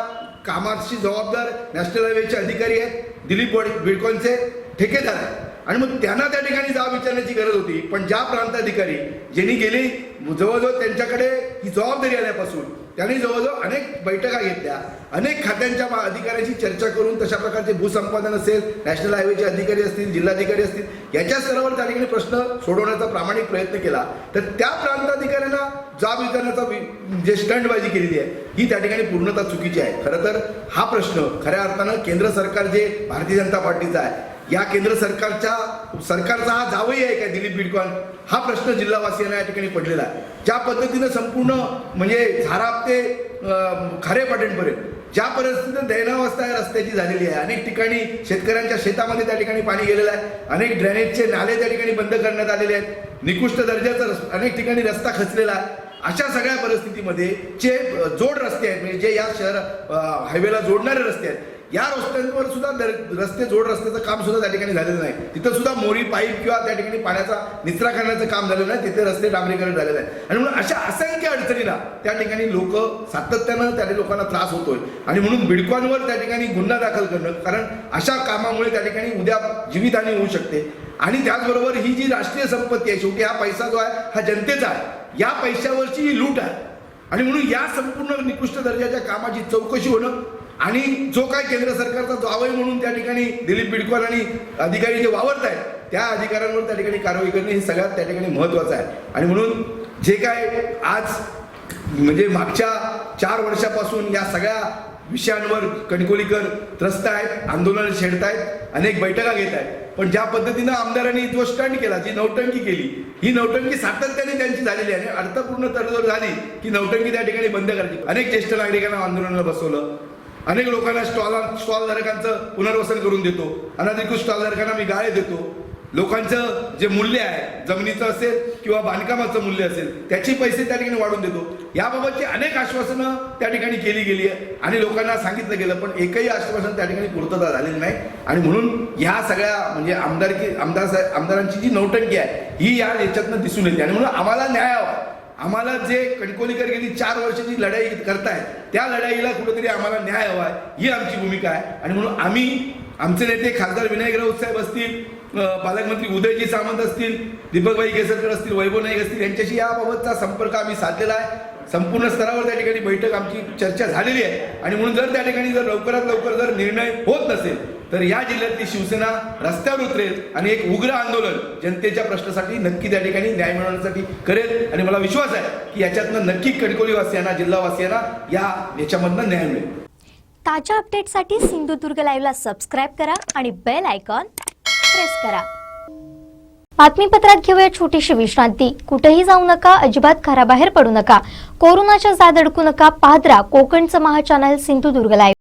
कामाची जबाबदार नॅशनल हायवेचे अधिकारी आहेत, दिलीप बिडकॉनचे ठेकेदार आहेत आणि मग त्यांना त्या ठिकाणी जाब विचारण्याची गरज होती. पण ज्या प्रांताधिकारी ज्यांनी गेली जवळजवळ त्यांच्याकडे ही जबाबदारी आल्यापासून त्यांनी जवळजवळ अनेक बैठका घेतल्या, अनेक खात्यांच्या अधिकाऱ्यांशी चर्चा करून तशा प्रकारचे भूसंपादन असेल, नॅशनल हायवेचे अधिकारी असतील, जिल्हाधिकारी असतील, याच्या स्तरावर त्या ठिकाणी प्रश्न सोडवण्याचा प्रामाणिक प्रयत्न केला. तर त्या प्रांताधिकाऱ्यांना जाब विचारण्याचा जे स्टंटबाजी केलेली आहे ही त्या ठिकाणी पूर्णतः चुकीची आहे. खरं तर हा प्रश्न खऱ्या अर्थानं केंद्र सरकार जे भारतीय जनता पार्टीचा आहे, या केंद्र सरकारचा हा जावई आहे का दिलीप बिडकॉन, हा प्रश्न जिल्हावासियांना या ठिकाणी पडलेला आहे. ज्या पद्धतीनं संपूर्ण म्हणजे झाराप ते खारेपाटणपर्यंत ज्या परिस्थितीत दैनावस्था या रस्त्याची झालेली आहे, अनेक ठिकाणी शेतकऱ्यांच्या शेतामध्ये त्या ठिकाणी पाणी गेलेलं आहे, अनेक ड्रेनेजचे नाले त्या ठिकाणी बंद करण्यात आलेले आहेत, निकृष्ट दर्जाचा अनेक ठिकाणी रस्ता खचलेला आहे. अशा सगळ्या परिस्थितीमध्ये जे जोड रस्ते आहेत म्हणजे जे या शहर हायवेला जोडणारे रस्ते आहेत, या रस्त्यांवर सुद्धा रस्ते जोड रस्त्याचं काम सुद्धा त्या ठिकाणी झालेलं नाही. तिथं सुद्धा मोरी पाईप किंवा त्या ठिकाणी पाण्याचा निचरा करण्याचं काम झालेलं नाही, तिथे रस्ते डांबरीकरण झालेलं आहे. आणि म्हणून अशा असंख्य अडचणीला त्या ठिकाणी लोक सातत्यानं त्या लोकांना त्रास होतोय आणि म्हणून बिडकॉनवर त्या ठिकाणी गुन्हा दाखल करणं, कारण अशा कामामुळे त्या ठिकाणी उद्या जीवितहानी होऊ शकते. आणि त्याचबरोबर ही जी राष्ट्रीय संपत्ती आहे, शेवटी हा पैसा जो आहे हा जनतेचा आहे, या पैशावरची ही लूट आहे. आणि म्हणून या संपूर्ण निकृष्ट दर्जाच्या कामाची चौकशी होणं आणि जो काय केंद्र सरकारचा जावई म्हणून त्या ठिकाणी दिलीप बिडकॉन आणि अधिकारी जे वावरत आहेत त्या अधिकाऱ्यांवर त्या ठिकाणी कारवाई करणे हे सगळ्यात त्या ठिकाणी महत्त्वाचं आहे. आणि म्हणून जे काय आज म्हणजे मागच्या 4 वर्षापासून या सगळ्या विषयांवर कणकोलीकर त्रस्त आहेत, आंदोलन छेडतायत, अनेक बैठका घेत आहेत. पण ज्या पद्धतीनं आमदारांनी जो स्टंट केला, जी नौटंकी केली, ही नौटंकी सातत्याने त्यांची झालेली आहे. अर्थपूर्ण तडजोड झाली की नौटंकी त्या ठिकाणी बंद करायची. अनेक ज्येष्ठ नागरिकांना आंदोलनाला बसवलं, अनेक लोकांना स्टॉल धारकांचं पुनर्वसन करून देतो, अनधिकृत स्टॉल धारकांना मी गाळे देतो, लोकांचं जे मूल्य आहे जमिनीचं असेल किंवा बांधकामाचं मूल्य असेल त्याचे पैसे त्या ठिकाणी वाढवून देतो. याबाबतची अनेक आश्वासनं त्या ठिकाणी केली गेली आहे आणि लोकांना सांगितलं गेलं, पण एकही आश्वासन त्या ठिकाणी पूर्तता झालेली नाही. आणि म्हणून ह्या सगळ्या म्हणजे आमदारांची जी नौटंकी आहे ही या याच्यातनं दिसून येते. आणि म्हणून आम्हाला न्याय हवा. आम्हाला जे कणकोलीकर गेली 4 वर्षाची लढाई करतायत त्या लढाईला कुठेतरी आम्हाला न्याय हवा आहे, ही आमची भूमिका आहे. आणि म्हणून आमचे नेते खासदार विनायक राऊत साहेब असतील, पालकमंत्री उदयजी सामंत असतील, दीपकभाई केसरकर असतील, वैभव नाईक असतील, यांच्याशी याबाबतचा संपर्क आम्ही साधलेला आहे. संपूर्ण स्तरावर त्या ठिकाणी बैठक आमची चर्चा झालेली आहे. आणि म्हणून जर त्या ठिकाणी जर लवकरात लवकर जर निर्णय होत नसेल तर या जिल्ह्यातली शिवसेना रस्त्यावर उतरेल आणि एक उग्र आंदोलन जनतेच्या प्रश्नासाठी नक्की त्या ठिकाणी न्याय मिळवण्यासाठी करेल. आणि मला विश्वास आहे की याच्यातनं नक्की कणकोलीवासियांना, जिल्हावासियांना याच्यामधनं न्याय मिळेल. ताज्या अपडेटसाठी सिंधुदुर्ग लाईव्हला सबस्क्राईब करा आणि बेल आयकॉन प्रेस करा. बातमीपत्रात घेऊया छोटीशी विश्रांती. कुठेही जाऊ नका, अजिबात घराबाहेर पडू नका, कोरोनाच्या जाद अडकू नका. पाहत राहा कोकणचं महा चॅनल सिंधुदुर्ग लाईव्ह.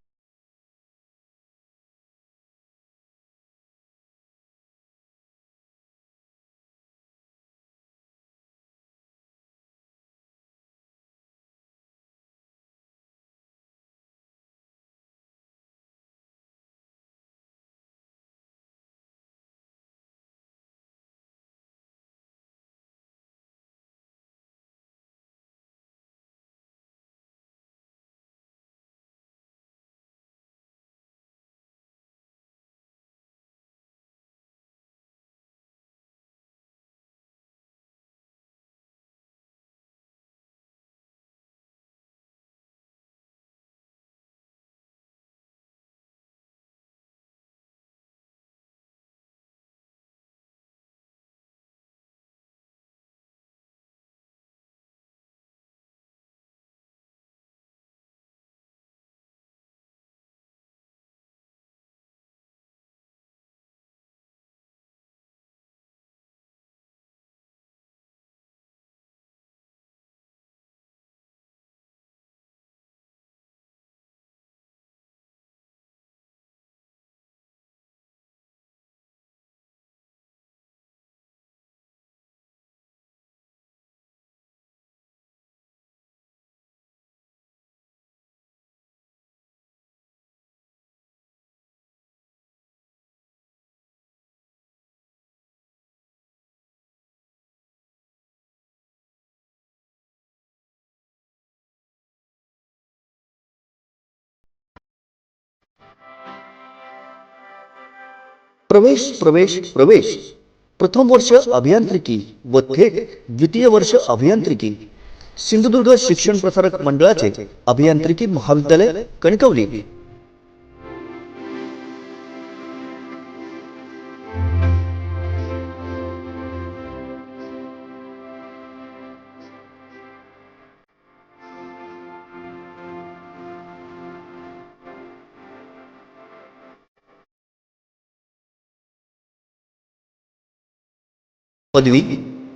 प्रवेश प्रवेश प्रवेश प्रथम वर्ष अभियांत्रिकी व थेट द्वितीय वर्ष अभियांत्रिकी सिंधुदुर्ग शिक्षण प्रसारक मंडळाचे अभियांत्रिकी महाविद्यालय कणकवली. पदवी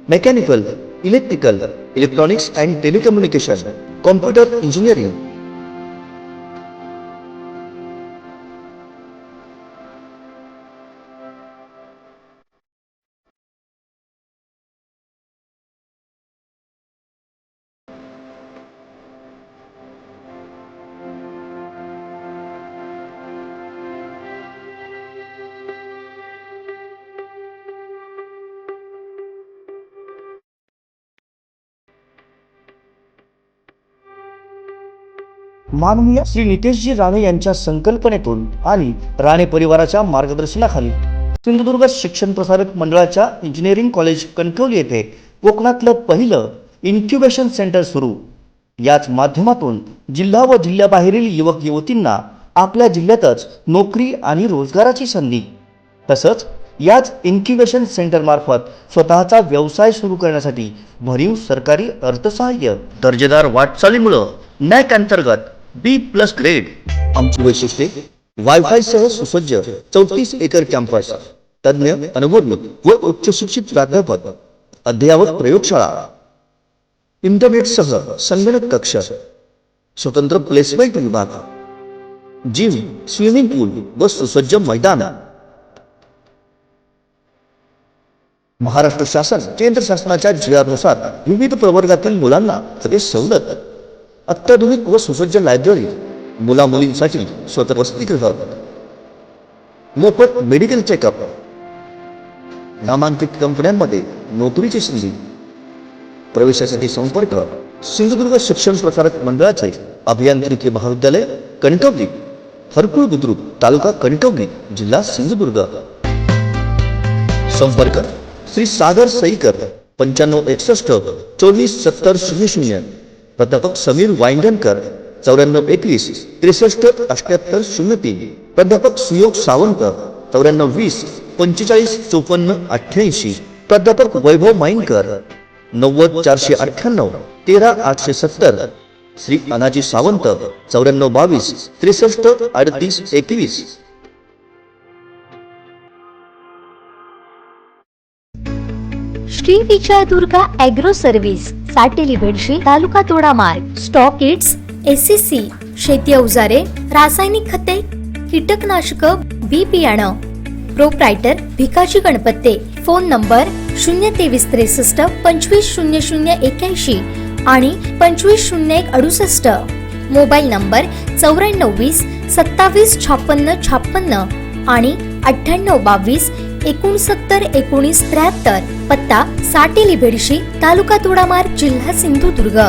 mechanical, electrical, electronics and telecommunication, computer engineering. माननीय श्री नितेशजी राणे यांच्या संकल्पनेतून आणि राणे परिवाराच्या मार्गदर्शनाखाली सिंधुदुर्ग शिक्षण प्रसारक मंडळाच्या इंजिनिअरिंग कॉलेज कणकवली येथे कोकणातलं पहिलं इन्क्युबेशन सेंटर सुरू. याच माध्यमातून जिल्हा व जिल्ह्याबाहेरील युवक युवतींना आपल्या जिल्ह्यातच नोकरी आणि रोजगाराची संधी, तसंच याच इन्क्युबेशन सेंटर मार्फत स्वतःचा व्यवसाय सुरू करण्यासाठी भरीव सरकारी अर्थसहाय्य. दर्जेदार वाटचालीमुळे नॅक अंतर्गत B+ ग्रेड. आमची वैशिष्ट्ये वायफाय सह सुसज्ज 34 एकर कॅम्पस, तज्ञ अनुभवी व उच्च शिक्षित प्राध्यापक, अद्ययावत प्रयोगशाळा, इंटरनेटसह संगणक कक्ष, स्वतंत्र प्लेसमेंट विभाग, जिम, स्विमिंग पूल व सुसज्ज मैदान. महाराष्ट्र शासन केंद्र शासनाच्या जिल्ह्यानुसार विविध प्रवर्गातील मुलांना सवलत, अत्याधुनिक व सुसज्ज लायब्ररी, मुला मुलींसाठी स्वतः वसतिगृह, मोफत मेडिकल चेकअप, नामांकित कंपन्यांमध्ये नोकरीची संधी. प्रवेशासाठी संपर्क सिंधुदुर्ग शिक्षण प्रसारक मंडळाचे अभियांत्रिकी महाविद्यालय कणकवली, हरकुळ बुद्रुक, तालुका कणकवली, जिल्हा सिंधुदुर्ग. संपर्क श्री सागर सईकर 9561 247000. प्राध्यापक समीर वाईंगणकर 9421 637803. प्राध्यापक सुयोग सावंत 9420 4554 88. प्राध्यापक वैभव माईंकर 90498 13870. श्री अनाजी सावंत 9422 63 38 21. श्री विजयदुर्गा ॲग्रो सर्व्हिस, साटेली बेडशी, तालुका तोडामार्ग. स्टॉक किट्स, SCC, शेती अवजारे, रासायनिक खते, कीटकनाशक, बी बियाणं. प्रोप्रायटर भिकाजी गणपते. फोन नंबर 02363 250081 आणि 250168. मोबाईल नंबर 9420 27 56 56 आणि 9822 69 19 73. पत्ता साटेली बेडशी, तालुका तोडामार्ग, जिल्हा सिंधुदुर्ग.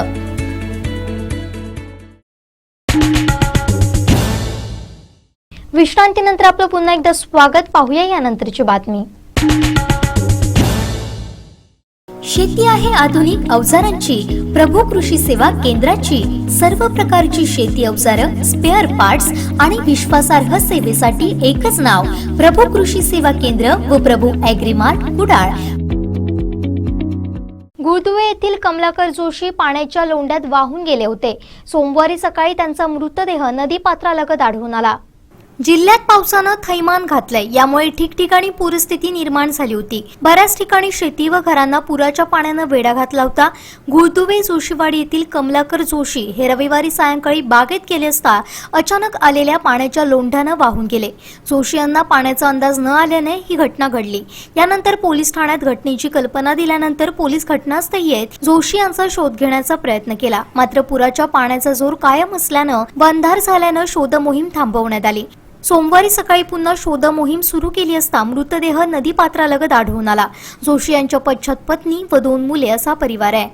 विश्रांतीनंतर आपलं पुन्हा एकदा स्वागत. पाहूया यानंतरची बातमी. शेती आहे आधुनिक अवजारांची, प्रभू कृषी सेवा केंद्राची. सर्व प्रकारची शेती अवजारं, स्पेअर पार्ट्स आणि विश्वासार्ह सेवेसाठी एकच नाव, प्रभू कृषी सेवा केंद्र व प्रभू ॲग्रीमार्ट कुडाळ. गुळदुवे येथील कमलाकर जोशी पाण्याच्या लोंढ्यात वाहून गेले होते. सोमवारी सकाळी त्यांचा मृतदेह नदीपात्रालगत आढळून आला. जिल्ह्यात पावसानं थैमान घातलंय, यामुळे ठिकठिकाणी पूरस्थिती निर्माण झाली होती. बऱ्याच ठिकाणी शेती व घरांना पुराच्या पाण्यानं वेढा घातला होता. गुळदुवे जोशीवाडी येथील कमलाकर जोशी हे रविवारी सायंकाळी बागेत गेले असता अचानक आलेल्या पाण्याच्या लोंढ्यानं वाहून गेले. जोशी यांना पाण्याचा अंदाज न आल्याने ही घटना घडली. यानंतर पोलीस ठाण्यात घटनेची कल्पना दिल्यानंतर पोलीस घटनास्थळी येत जोशी यांचा शोध घेण्याचा प्रयत्न केला. मात्र पुराच्या पाण्याचा जोर कायम असल्यानं व अंधार झाल्यानं शोध मोहीम थांबवण्यात आली. सोमवारी सकाळी पुन्हा शोध मोहीम सुरू केली असता मृतदेह नदीपात्रालगत आढळून आला. जोशी यांच्या पश्चात पत्नी व 2 मुले असा परिवार आहे.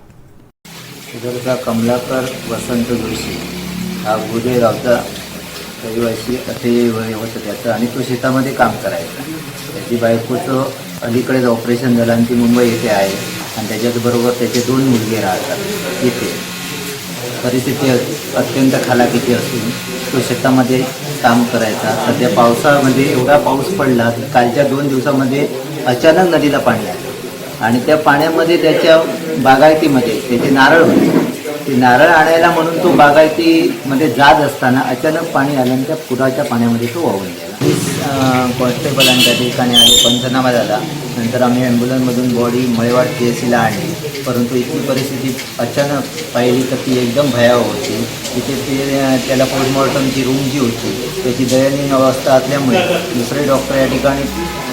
सुधारचा कमलाकर वसंत जोशी हा गुडे गावचा रहिवासी 38 वय होता त्याचा आणि तो शेतामध्ये काम करायचा. त्याची बायकोचं अलीकडेच ऑपरेशन झालं आणि ती मुंबई येथे आहे आणि त्याच्याबरोबर त्याचे 2 मुलगे राहतात इथे. परिस्थिती अत्यंत खालाकीची असून तो शेतामध्ये काम करायचा. सध्या पावसामध्ये एवढा पाऊस पडला की कालच्या 2 दिवसामध्ये अचानक नदीला पाणी आलं आणि त्या पाण्यामध्ये त्याच्या बागायतीमध्ये त्याचे नारळ होते. ते नारळ आणायला म्हणून तो बागायतीमध्ये जात असताना अचानक पाणी आलं आणि त्या पुराच्या पाण्यामध्ये तो वाहून गेला. कॉन्स्टेबल आणि त्या ठिकाणी आले, पंचनामा झाला. नंतर आम्ही ॲम्ब्युलन्समधून बॉडी मळेवाड PSCला आणली. परंतु इथली परिस्थिती अचानक पाहिली तर ती एकदम भयावह होती. तिथे त्याला पोस्टमॉर्टमची रूम जी होती त्याची दयनीय अवस्था असल्यामुळे दुसरे डॉक्टर या ठिकाणी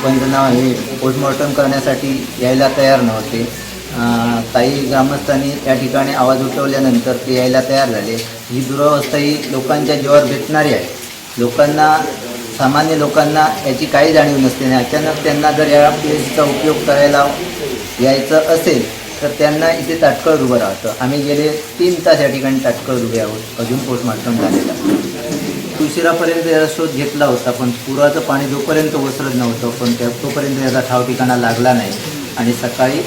पंचनामा हे पोस्टमॉर्टम करण्यासाठी यायला तयार नव्हते. काही ग्रामस्थांनी या ठिकाणी आवाज उठवल्यानंतर ते यायला तयार झाले. ही दुरावस्था ही लोकांच्या जीवावर बेतणारी आहे. लोकांना, सामान्य लोकांना याची काही जाणीव नसते आणि अचानक त्यांना जर या प्लेसचा उपयोग करायला यायचं असेल तर त्यांना इथे तात्काळ उभं राहतं. आम्ही गेले 3 तास या ठिकाणी तात्काळ उभे आहोत. अजून पोस्टमॉर्टम झालेला उशिरापर्यंत याचा शोध घेतला होता, पण पुराचं पाणी जोपर्यंत ओसरत नव्हतं पण तोपर्यंत याचा ठाव ठिकाणा लागला नाही आणि सकाळी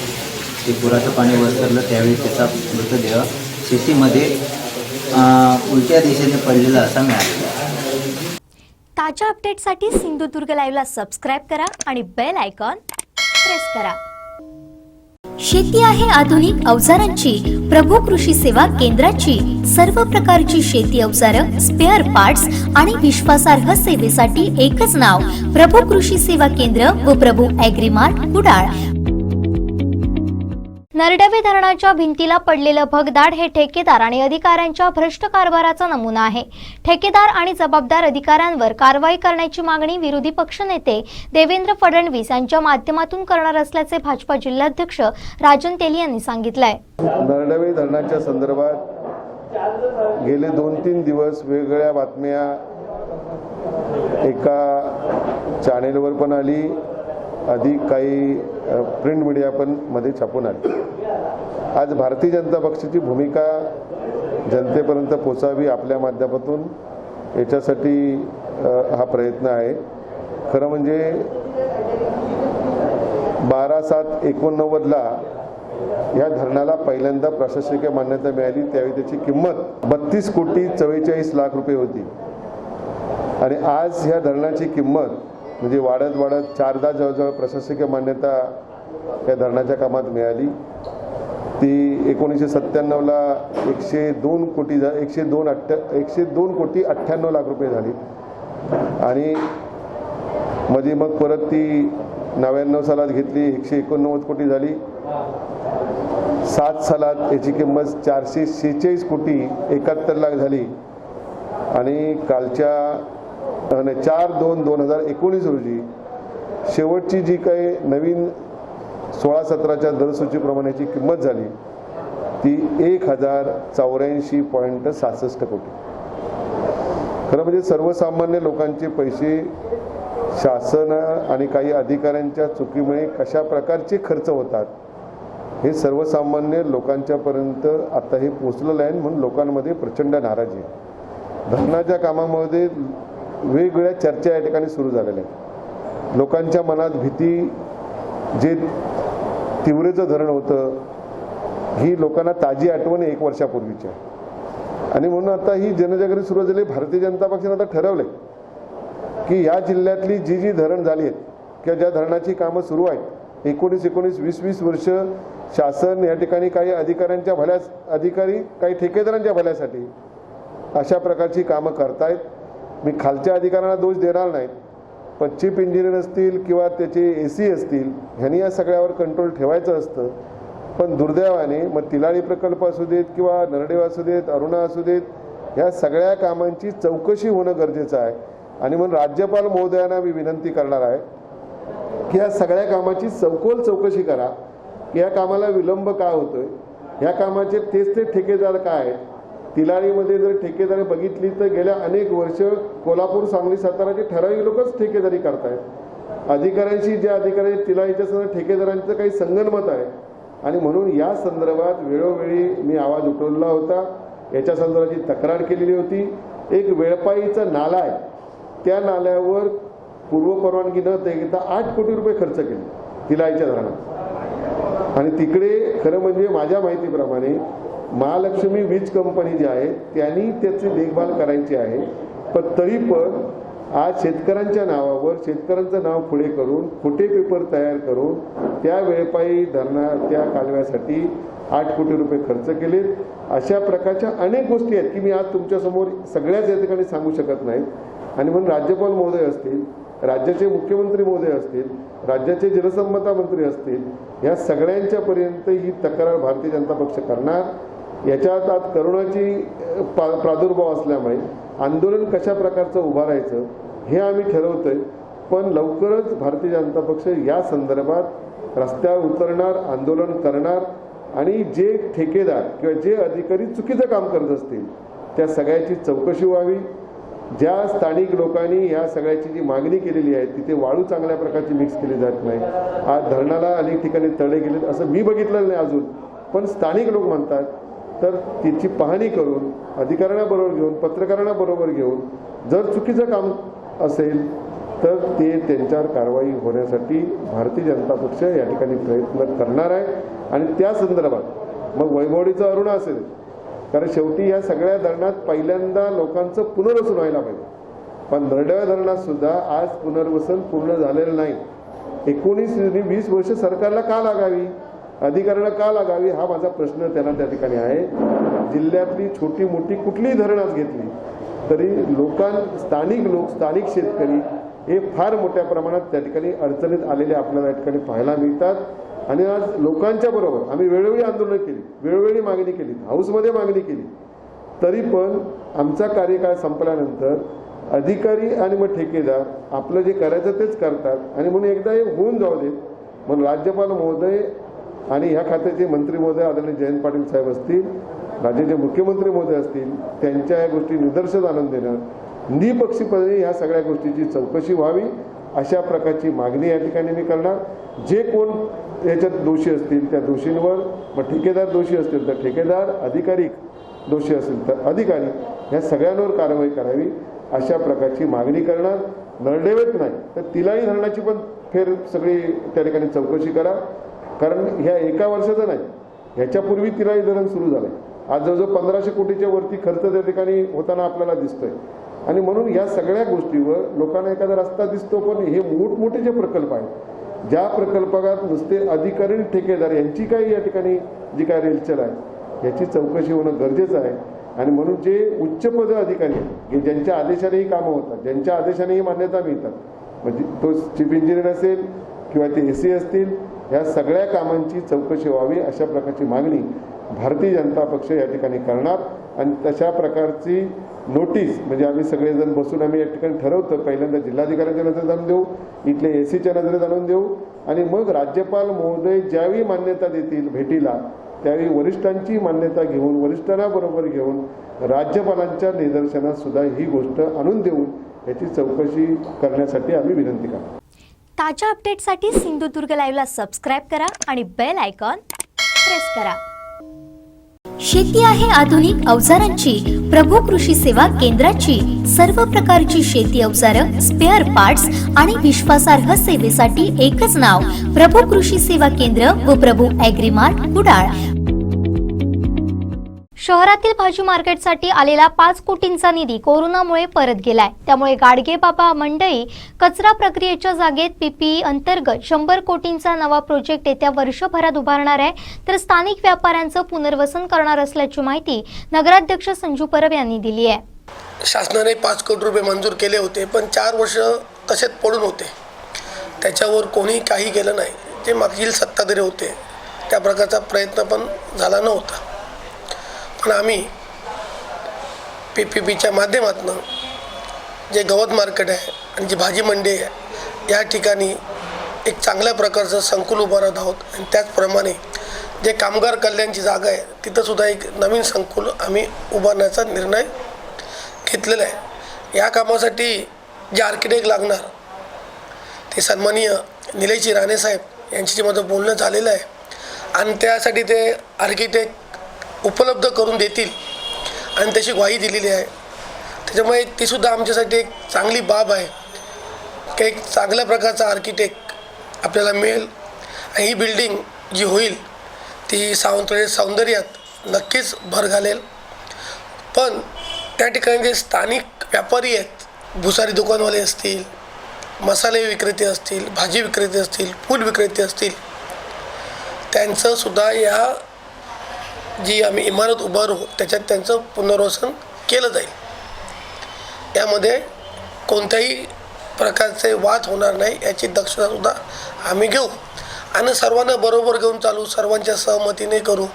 ते पुराचं पाणी ओसरलं त्यावेळी त्याचा मृतदेह शेतीमध्ये उलट्या दिशेने पडलेला असा मिळाला. ताज्या अपडेटसाठी सिंधुदुर्ग लाईव्हला सबस्क्राईब करा आणि बेल आयकॉन प्रेस करा. शेती आहे आधुनिक अवजारांची, प्रभू कृषी सेवा केंद्राची. सर्व प्रकारची शेती अवजारं, स्पेअर पार्ट्स आणि विश्वासार्ह सेवेसाठी एकच नाव, प्रभू कृषी सेवा केंद्र व प्रभू ॲग्रीमार्ट कुडाळ. नरडवे धरणाच्या भिंतीला पडलेलं भगदाड हे ठेकेदार आणि अधिकाऱ्यांच्या भ्रष्ट कारभाराचा नमुना आहे. ठेकेदार आणि जबाबदार अधिकाऱ्यांवर कारवाई करण्याची मागणी विरोधी पक्षनेते देवेंद्र फडणवीस यांच्या माध्यमातून करणार असल्याचे भाजपा जिल्हाध्यक्ष राजन तेली यांनी सांगितलंय. नरडवे धरणाच्या संदर्भात गेले 2-3 दिवस वेगवेगळ्या बातम्या एका चॅनेलवर पण आली, अधिक काही प्रिंट मीडिया पण मध्ये छापून आली. आज भारतीय जनता पक्षाची भूमिका जनतेपर्यंत पोचावी आपल्या माध्यमातून, याच्यासाठी हा प्रयत्न आहे. खरं म्हणजे 12/7/89ला या धरणाला पहिल्यांदा प्रशासकीय मान्यता मिळाली. त्यावेळी त्याची किंमत 32,44,00,00,000 रुपये होती आणि आज ह्या धरणाची किंमत म्हणजे वाढत 4दा जवळजवळ प्रशासकीय मान्यता या धरणाच्या कामात मिळाली. ती 1997ला 102 कोटी 102,98,00,000 रुपये झाली आणि मध्ये मग परत ती 99 सालात घेतली, 189 कोटी झाली. 7 सालात याची किंमत 446 कोटी 71,00,000 झाली आणि कालच्या 4/2/2019 रोजी शेवटची जी काही नवीन 16-17च्या दरसूचीप्रमाणेची किंमत झाली ती 1,084.66 कोटी. खरं म्हणजे सर्वसामान्य लोकांचे पैसे शासन आणि काही अधिकाऱ्यांच्या चुकीमुळे कशा प्रकारचे खर्च होतात हे सर्वसामान्य लोकांच्यापर्यंत आता हे पोचलेलं आहे. म्हणून लोकांमध्ये प्रचंड नाराजी आहे. धरणाच्या कामामध्ये वेगवेगळ्या चर्चा या ठिकाणी सुरू झालेल्या आहेत. लोकांच्या मनात भीती, जे तिवरेचं धरण होतं ही लोकांना ताजी आठवण 1 वर्षापूर्वीची आहे आणि म्हणून आता ही जनजागृती सुरू झाली. भारतीय जनता पक्षाने आता ठरवलंय की या जिल्ह्यातली जी धरण झाली आहेत किंवा ज्या धरणाची कामं सुरू आहेत 19 20 वर्ष शासन या ठिकाणी काही अधिकाऱ्यांच्या अधिकारी काही ठेकेदारांच्या भल्यासाठी अशा प्रकारची कामं करतायत. मी खालच्या अधिकाऱ्यांना दोष देणार नाही, पण चीफ इंजिनियर असतील किंवा त्याचे AC असतील ह्यांनी या सगळ्यावर कंट्रोल ठेवायचं असतं. पण दुर्दैवाने मग तिलारी प्रकल्प असू देत किंवा नरडेव असू देत, अरुणा असू देत, ह्या सगळ्या कामांची चौकशी होणं गरजेचं आहे आणि म्हणून राज्यपाल महोदयांना मी विनंती करणार आहे की या सगळ्या कामाची सखोल चौकशी करा की या कामाला विलंब का होतोय, ह्या कामाचे तेच ठेकेदार काय आहेत. तिलारीमध्ये जर ठेकेदारी बघितली तर गेल्या अनेक वर्ष कोल्हापूर, सांगली, साताराचे ठराविक लोकच ठेकेदारी करतायत. अधिकाऱ्यांशी ज्या अधिकारी तिलारीच्या संदर्भात ठेकेदारांचं काही संगनमत आहे आणि म्हणून या संदर्भात वेळोवेळी मी आवाज उठवला होता. याच्या संदर्भाची तक्रार केलेली होती. एक वेळपाईचा नाला आहे, त्या नाल्यावर पूर्वपरवानगी न देता 8 कोटी रुपये खर्च केले तिलाईच्या धरणात. आणि तिकडे खरं म्हणजे माझ्या माहितीप्रमाणे महालक्ष्मी वीज कंपनी जी आहे त्यांनी त्याची देखभाल करायची आहे. पण तरी पण आज शेतकऱ्यांच्या नावावर शेतकऱ्यांचं नाव पुढे करून खोटे पेपर तयार करून त्या वेळपायी धरणा त्या कालव्यासाठी 8 कोटी रुपये खर्च केलेत. अशा प्रकारच्या अनेक गोष्टी आहेत की मी आज तुमच्यासमोर सगळ्याच या ठिकाणी सांगू शकत नाही. आणि म्हणून राज्यपाल महोदय असतील, राज्याचे मुख्यमंत्री महोदय असतील, राज्याचे जलसंपदा मंत्री असतील, या सगळ्यांच्या पर्यंत ही तक्रार भारतीय जनता पक्ष करणार. याच्यात आज करोनाची प्रादुर्भाव असल्यामुळे आंदोलन कशा प्रकारचं उभारायचं हे आम्ही ठरवतोय. पण लवकरच भारतीय जनता पक्ष या संदर्भात रस्त्यावर उतरणार, आंदोलन करणार आणि जे ठेकेदार किंवा जे अधिकारी चुकीचं काम करत असतील त्या सगळ्याची चौकशी व्हावी. ज्या स्थानिक लोकांनी या सगळ्याची जी मागणी केलेली आहे तिथे वाळू चांगल्या प्रकारची मिक्स केली जात नाही. आज धरणाला अनेक ठिकाणी तडे गेलेत असं मी बघितलेलं नाही अजून, पण स्थानिक लोक म्हणतात. तर तिची पाहणी करून अधिकाऱ्यांना बरोबर घेऊन पत्रकारांना बरोबर घेऊन जर चुकीचं काम असेल तर ते त्यांच्यावर कारवाई होण्यासाठी भारतीय जनता पक्ष या ठिकाणी प्रयत्न करणार आहे. आणि त्या संदर्भात मग वैभवडीचं अरुण असेल, कारण शेवटी या सगळ्या धरणात पहिल्यांदा लोकांचं पुनर्वसन व्हायला पाहिजे. पण नरडव्या धरणात सुद्धा आज पुनर्वसन पूर्ण झालेलं नाही. 19-20 वर्ष सरकारला का लागावी, अधिकाऱ्यांना का लागावी हा माझा प्रश्न त्यांना त्या ठिकाणी आहे. जिल्ह्यातली छोटी मोठी कुठलीही धरणं घेतली तरी स्थानिक लोक स्थानिक शेतकरी हे फार मोठ्या प्रमाणात त्या ठिकाणी अडचणीत आलेले आपल्याला या ठिकाणी पाहायला मिळतात. आणि आज लोकांच्या बरोबर आम्ही वेळोवेळी आंदोलनं केली, वेळोवेळी मागणी केली, हाऊसमध्ये मागणी केली, तरी पण आमचा कार्यकाळ संपल्यानंतर अधिकारी आणि मग ठेकेदार आपलं जे करायचं तेच करतात. आणि म्हणून एकदा हे होऊन जाऊ देत म्हणून राज्यपाल महोदय आणि ह्या खात्याचे मंत्री महोदय आदरणीय जयंत पाटील साहेब असतील, राज्याचे मुख्यमंत्री महोदय असतील, त्यांच्या या गोष्टी निदर्शनास आणून देणं, निपक्षीपणे ह्या सगळ्या गोष्टीची चौकशी व्हावी अशा प्रकारची मागणी या ठिकाणी मी करणार. जे कोण याच्यात दोषी असतील त्या दोषींवर, मग ठेकेदार दोषी असतील तर ठेकेदार, अधिकारी दोषी असतील तर अधिकारी, ह्या सगळ्यांवर कारवाई करावी अशा प्रकारची मागणी करणार. नरडेवेत नाही तर तिलाही धरणाची पण सगळी त्या ठिकाणी चौकशी करा. कारण ह्या एका वर्षाचं नाही, ह्याच्यापूर्वी तिलाही धरण सुरू झालं आहे. आज जवळजवळ 1500 कोटीच्या वरती खर्च त्या ठिकाणी होताना आपल्याला दिसतोय. आणि म्हणून ह्या सगळ्या गोष्टीवर लोकांना एखादा रस्ता दिसतो, पण हे मोठमोठे जे प्रकल्प आहेत ज्या प्रकल्पात नुसते अधिकारी ठेकेदार यांची काही या ठिकाणी जी काय रेलचल आहे याची चौकशी होणं गरजेचं आहे. आणि म्हणून जे उच्चपद अधिकारी आहेत ज्यांच्या आदेशानेही कामं होतात, ज्यांच्या आदेशानेही मान्यता मिळतात, म्हणजे तो चीफ इंजिनियर असेल किंवा ते AC असतील, या सगळ्या कामांची चौकशी व्हावी अशा प्रकारची मागणी भारतीय जनता पक्ष या ठिकाणी करणार. आणि तशा प्रकारची नोटीस म्हणजे आम्ही सगळेजण बसून आम्ही या ठिकाणी ठरवतो. पहिल्यांदा जिल्हाधिकाऱ्यांच्या नजरेत आणून देऊ, इथले AC च्या नजरेत आणून देऊ आणि मग राज्यपाल महोदय ज्यावेळी मान्यता देतील भेटीला त्यावेळी वरिष्ठांची मान्यता घेऊन वरिष्ठांना बरोबर घेऊन राज्यपालांच्या निदर्शनास सुद्धा ही गोष्ट आणून देऊन याची चौकशी करण्यासाठी आम्ही विनंती करतो. ताज्या अपडेटसाठी सिंधुदुर्ग लाईव्हला सबस्क्राईब करा आणि बेल आयकॉन प्रेस करा. शेती आहे आधुनिक अवजारांची, प्रभू कृषी सेवा केंद्राची. सर्व प्रकारची शेती अवजारं, स्पेअर पार्ट्स आणि विश्वासार्ह सेवेसाठी एकच नाव, प्रभू कृषी सेवा केंद्र व प्रभू ॲग्रीमार्ट कुडाळ. शहरातील भाजी मार्केटसाठी आलेला 5 कोटींचा निधी कोरोनामुळे परत गेलाय. त्यामुळे गाडगे बाबा मंडई कचरा प्रक्रियेच्या जागेत PPE अंतर्गत 100 कोटींचा नवा प्रोजेक्ट येत्या वर्षभरात उभारणार आहे. तर स्थानिक व्यापाऱ्यांचं पुनर्वसन करणार असल्याची माहिती नगराध्यक्ष संजू परब यांनी दिली आहे. शासनाने 5 कोटी रुपये मंजूर केले होते, पण 4 वर्ष तसेच पडून होते. त्याच्यावर कोणी काही केलं नाही. जे मागील सत्ताधारी होते त्या प्रकारचा प्रयत्न पण झाला नव्हता. पण आम्ही PPPच्या माध्यमातून जे गवत मार्केट आहे आणि जी भाजी मंडी आहे या ठिकाणी एक चांगल्या प्रकारचं संकुल उभारत आहोत. आणि त्याचप्रमाणे जे कामगार कल्याणची जागा आहे तिथंसुद्धा एक नवीन संकुल आम्ही उभारण्याचा निर्णय घेतलेला आहे. या कामासाठी जे आर्किटेक्ट लागणार ते सन्माननीय निलेशजी राणेसाहेब यांच्याशी माझं बोलणं झालेलं आहे आणि त्यासाठी ते आर्किटेक्ट उपलब्ध करून देतील आणि त्याची ग्वाही दिलेली आहे. त्याच्यामुळे तीसुद्धा आमच्यासाठी एक चांगली बाब आहे की एक चांगल्या प्रकारचा आर्किटेक्ट आपल्याला मिळेल आणि ही बिल्डिंग जी होईल ती सावंतवाडी सौंदर्यात नक्कीच भर घालेल. पण त्या ठिकाणी जे स्थानिक व्यापारी आहेत, भुसारी दुकानवाले असतील, मसाले विक्रेते असतील, भाजी विक्रेते असतील, फूल विक्रेते असतील, त्यांचंसुद्धा या जी आम्ही इमारत उभारू त्याच्यात त्यांचं पुनर्वसन केलं जाईल. यामध्ये कोणत्याही प्रकारचे वाद होणार नाही याची दक्षतासुद्धा आम्ही घेऊ आणि सर्वांना बरोबर घेऊन चालू, सर्वांच्या सहमतीने करू.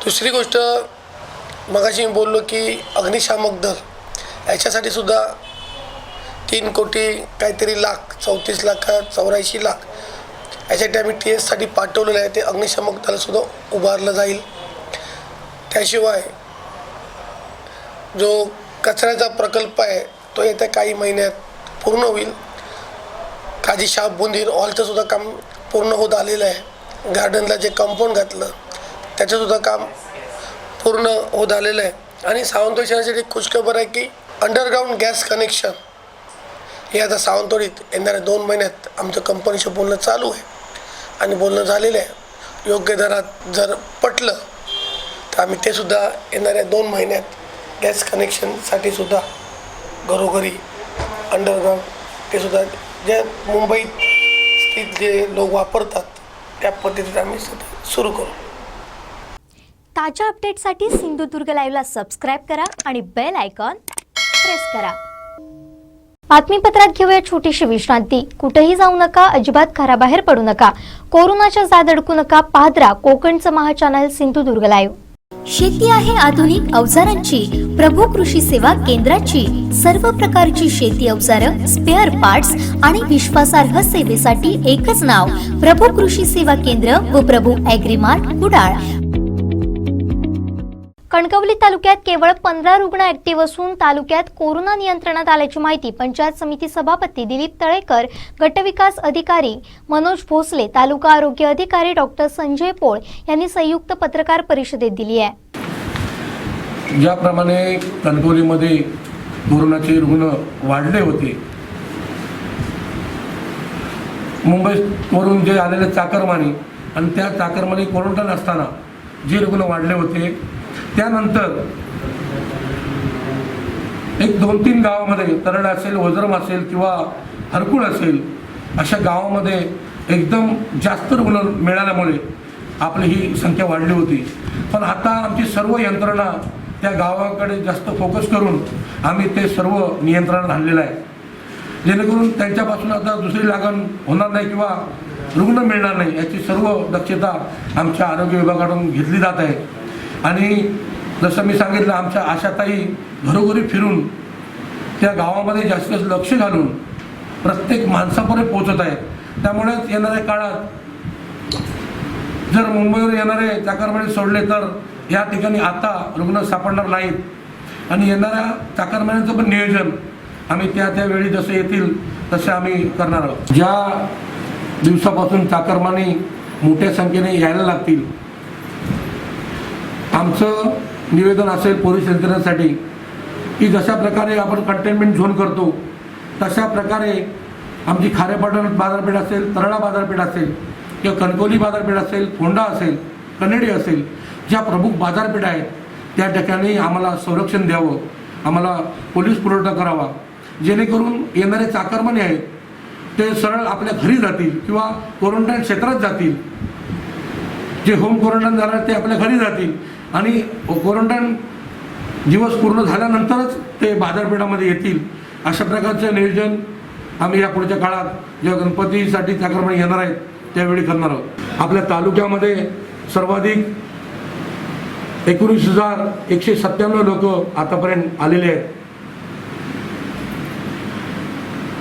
दुसरी गोष्ट, मगाशी मी बोललो की अग्निशामक दल याच्यासाठी सुद्धा 3 कोटी काहीतरी लाख, 34 लाख 84 लाख याच्यासाठी आम्ही TS साठी पाठवलेलं आहे. ते अग्निशामक दलसुद्धा उभारलं जाईल. त्याशिवाय जो कचऱ्याचा प्रकल्प आहे तो येत्या काही महिन्यात पूर्ण होईल. काजी शाप बुंदी हॉलचंसुद्धा काम पूर्ण होत आलेलं आहे. गार्डनला जे कंपाऊंड घातलं त्याचंसुद्धा काम पूर्ण होत आलेलं आहे. आणि सावंतवाडी शहरासाठी खुशखबर आहे की अंडरग्राऊंड गॅस कनेक्शन हे आता सावंतवाडीत येणाऱ्या 2 महिन्यात आमचं कंपनीशी बोलणं चालू आहे आणि बोलणं झालेलं आहे. योग्य दरात जर पटलं तर आम्ही ते सुद्धा येणाऱ्या 2 महिन्यात गॅस कनेक्शनसाठी सुद्धा घरोघरी अंडरग्राऊंड ते सुद्धा जे मुंबईत स्थित जे लोक वापरतात त्या पद्धतीत आम्ही सुरू करू. ताज्या अपडेटसाठी सिंधुदुर्ग लाईव्हला सबस्क्राईब करा आणि बेल आयकॉन प्रेस करा. बातमीपत्रात घेऊया छोटीशी विश्रांती. कुठेही जाऊ नका, अजिबात घराबाहेर पडू नका, कोरोनाच्या जाद अडकू नका. पाहत कोकणचं महाचॅनल सिंधुदुर्ग लाईव्ह. शेती आहे आधुनिक अवजारांची, प्रभू कृषी सेवा केंद्राची. सर्व प्रकारची शेती अवजारं, स्पेअर पार्ट्स आणि विश्वासार्ह सेवेसाठी एकच नाव, प्रभू कृषी सेवा केंद्र व प्रभू ॲग्रीमार्ट कुडाळ. कणकवली तालुक्यात केवळ 15 रुग्ण ऍक्टिव्ह असून तालुक्यात कोरोना नियंत्रणात आल्याची माहिती पंचायत समिती सभापती दिलीप तळेकर, गटविकास अधिकारी मनोज भोसले, तालुका आरोग्य अधिकारी डॉक्टर संजय पोळ यांनी संयुक्त पत्रकार परिषदेत दिली आहे. ज्याप्रमाणे कणकवलीमध्ये कोरोनाचे रुग्ण वाढले होते, मुंबईवरून जे आलेले चाकरमानी आणि त्या चाकरमानी क्वारंटाईन असताना जे रुग्ण वाढले होते, त्यानंतर एक 2-3 गावामध्ये तरड असेल, वज्रम असेल किंवा हरकुळ असेल अशा गावामध्ये एकदम जास्त रुग्ण मिळाल्यामुळे आपली ही संख्या वाढली होती. पण आता आमची सर्व यंत्रणा त्या गावाकडे जास्त फोकस करून आम्ही ते सर्व नियंत्रणात आणलेलं आहे, जेणेकरून त्यांच्यापासून आता दुसरी लागण होणार नाही किंवा रुग्ण मिळणार नाही याची सर्व दक्षता आमच्या आरोग्य विभागाकडून घेतली जात आहे. आणि जसं मी सांगितलं, आमच्या आशाताई घरोघरी फिरून त्या गावामध्ये जास्त लक्ष घालून प्रत्येक माणसापर्यंत पोहोचत आहेत. त्यामुळे येणाऱ्या काळात जर मुंबईवर येणारे चाकरमानी सोडले तर या ठिकाणी आता रुग्ण सापडणार नाहीत आणि येणाऱ्या चाकरमान्यांचं पण नियोजन आम्ही त्यावेळी जसे येतील तसे आम्ही करणार आहोत. ज्या दिवसापासून चाकरमानी मोठ्या संख्येने यायला लागतील, आमचं निवेदन असेल पोलीस यंत्रणेसाठी की जशा प्रकारे आपण कंटेनमेंट झोन करतो तशा प्रकारे आमची खारेपाटण बाजारपेठ असेल, तरडा बाजारपेठ असेल किंवा कणकवली बाजारपेठ असेल, फोंडा असेल, कन्हेडी असेल, ज्या प्रमुख बाजारपेठ आहेत त्या ठिकाणी आम्हाला संरक्षण द्यावं, आम्हाला पोलीस पुरवठा करावा, जेणेकरून येणारे चाकरमानी आहेत ते सरळ आपल्या घरी जातील किंवा क्वारंटाईन क्षेत्रात जातील. जे होम क्वारंटाईन झालं ते आपल्या घरी जातील आणि क्वारंटाईन दिवस पूर्ण झाल्यानंतरच ते बाजारपेठामध्ये येतील. अशा प्रकारचं नियोजन आम्ही या पुढच्या काळात जेव्हा गणपतीसाठी चाकरमानी येणार आहेत त्यावेळी करणार आहोत. आपल्या तालुक्यामध्ये सर्वाधिक 19,197 लोक आतापर्यंत आलेले आहेत.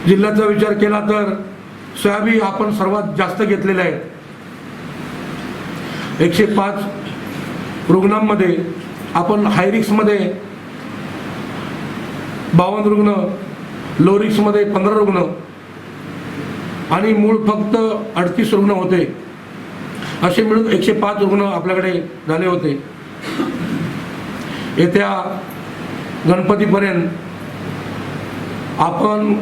जिल्ह्याचा विचार केला तर सोयाबीन आपण सर्वात जास्त घेतलेले आहेत. 105 रुग्णांमध्ये आपण हायरिक्समध्ये 52 रुग्ण, लोरिक्समध्ये 15 रुग्ण आणि मूळ फक्त 38 रुग्ण होते. असे मिळून 105 रुग्ण आपल्याकडे झाले होते. येत्या गणपतीपर्यंत आपण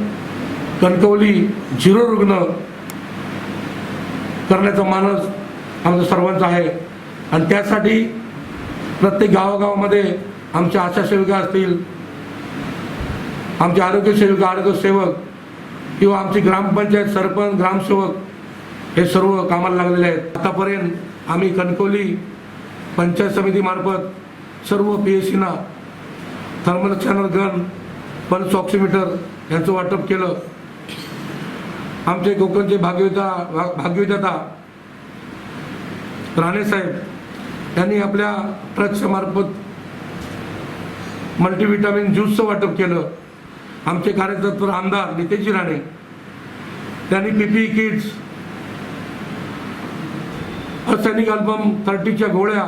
कणकवली 0 रुग्ण करण्याचा मानस आमचा सर्वांचा आहे आणि त्यासाठी प्रत्येक गावागावामध्ये आमच्या आशा सेविका असतील, आमचे आरोग्य सेविका, आरोग्य सेवक किंवा आमची ग्रामपंचायत सरपंच, ग्रामसेवक हे सर्व कामाला लागलेले आहेत. आतापर्यंत आम्ही कणकवली पंचायत समितीमार्फत सर्व PSCना thermal scanner gun, pulse oximeter यांचं वाटप केलं. आमचे कोकणचे भाग्यविधाता राणेसाहेब यांनी आपल्या ट्रस्टच्या मार्फत मल्टीव्हिटॅमिन ज्यूसचं वाटप केलं. आमचे कार्यतत्पर आमदार नितेशजी राणे त्यांनी PPE किट्स, सैनिक अल्बम 30च्या गोळ्या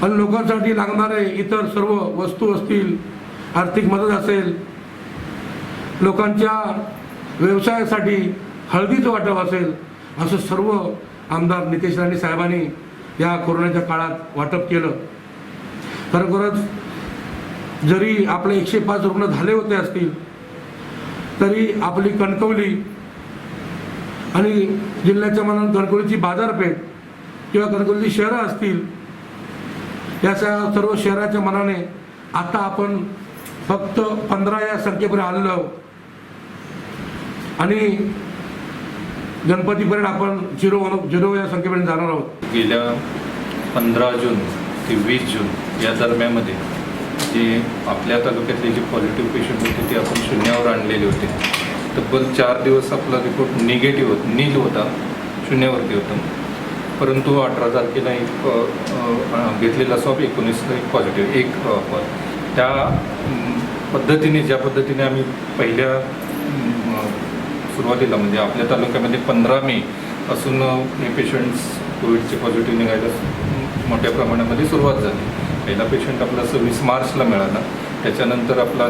आणि लोकांसाठी लागणारे इतर सर्व वस्तू असतील, आर्थिक मदत असेल, लोकांच्या व्यवसायासाठी हळदीचं वाटप असेल, असं सर्व आमदार नितेश राणे साहेबांनी या कोरोनाच्या काळात वाटप केलं. खरोखरच जरी आपले 105 रुग्ण झाले होते असतील तरी आपली कणकवली आणि जिल्ह्याच्या मनात कणकवलीची बाजारपेठ किंवा कणकवलीची शहरं असतील, या सर्व शहराच्या मनाने आता आपण फक्त 15 या संख्येपर्यंत आलेलो आणि गणपतीपर्यंत आपण 0 या संख्येपर्यंत जाणार आहोत. गेल्या 15 जून ते 20 जून या दरम्यानमध्ये जे आपल्या तालुक्यातले जे पॉझिटिव्ह पेशंट होते ते आपण शून्यावर आणलेले होते. तब्बल 4 दिवस आपला रिपोर्ट निगेटिव्ह नील होता, शून्यावरती होता. परंतु 18 तारखेला एक घेतलेला स्वाब 19ला एक पॉझिटिव्ह एक त्या पद्धतीने ज्या पद्धतीने आम्ही पहिल्या सुरुवातीला म्हणजे आपल्या तालुक्यामध्ये 15 मे पासून हे पेशंट्स कोविडचे पॉझिटिव्ह निघायला मोठ्या प्रमाणामध्ये सुरुवात झाली. पहिला पेशंट आपला 26 मार्चला मिळाला. त्याच्यानंतर आपला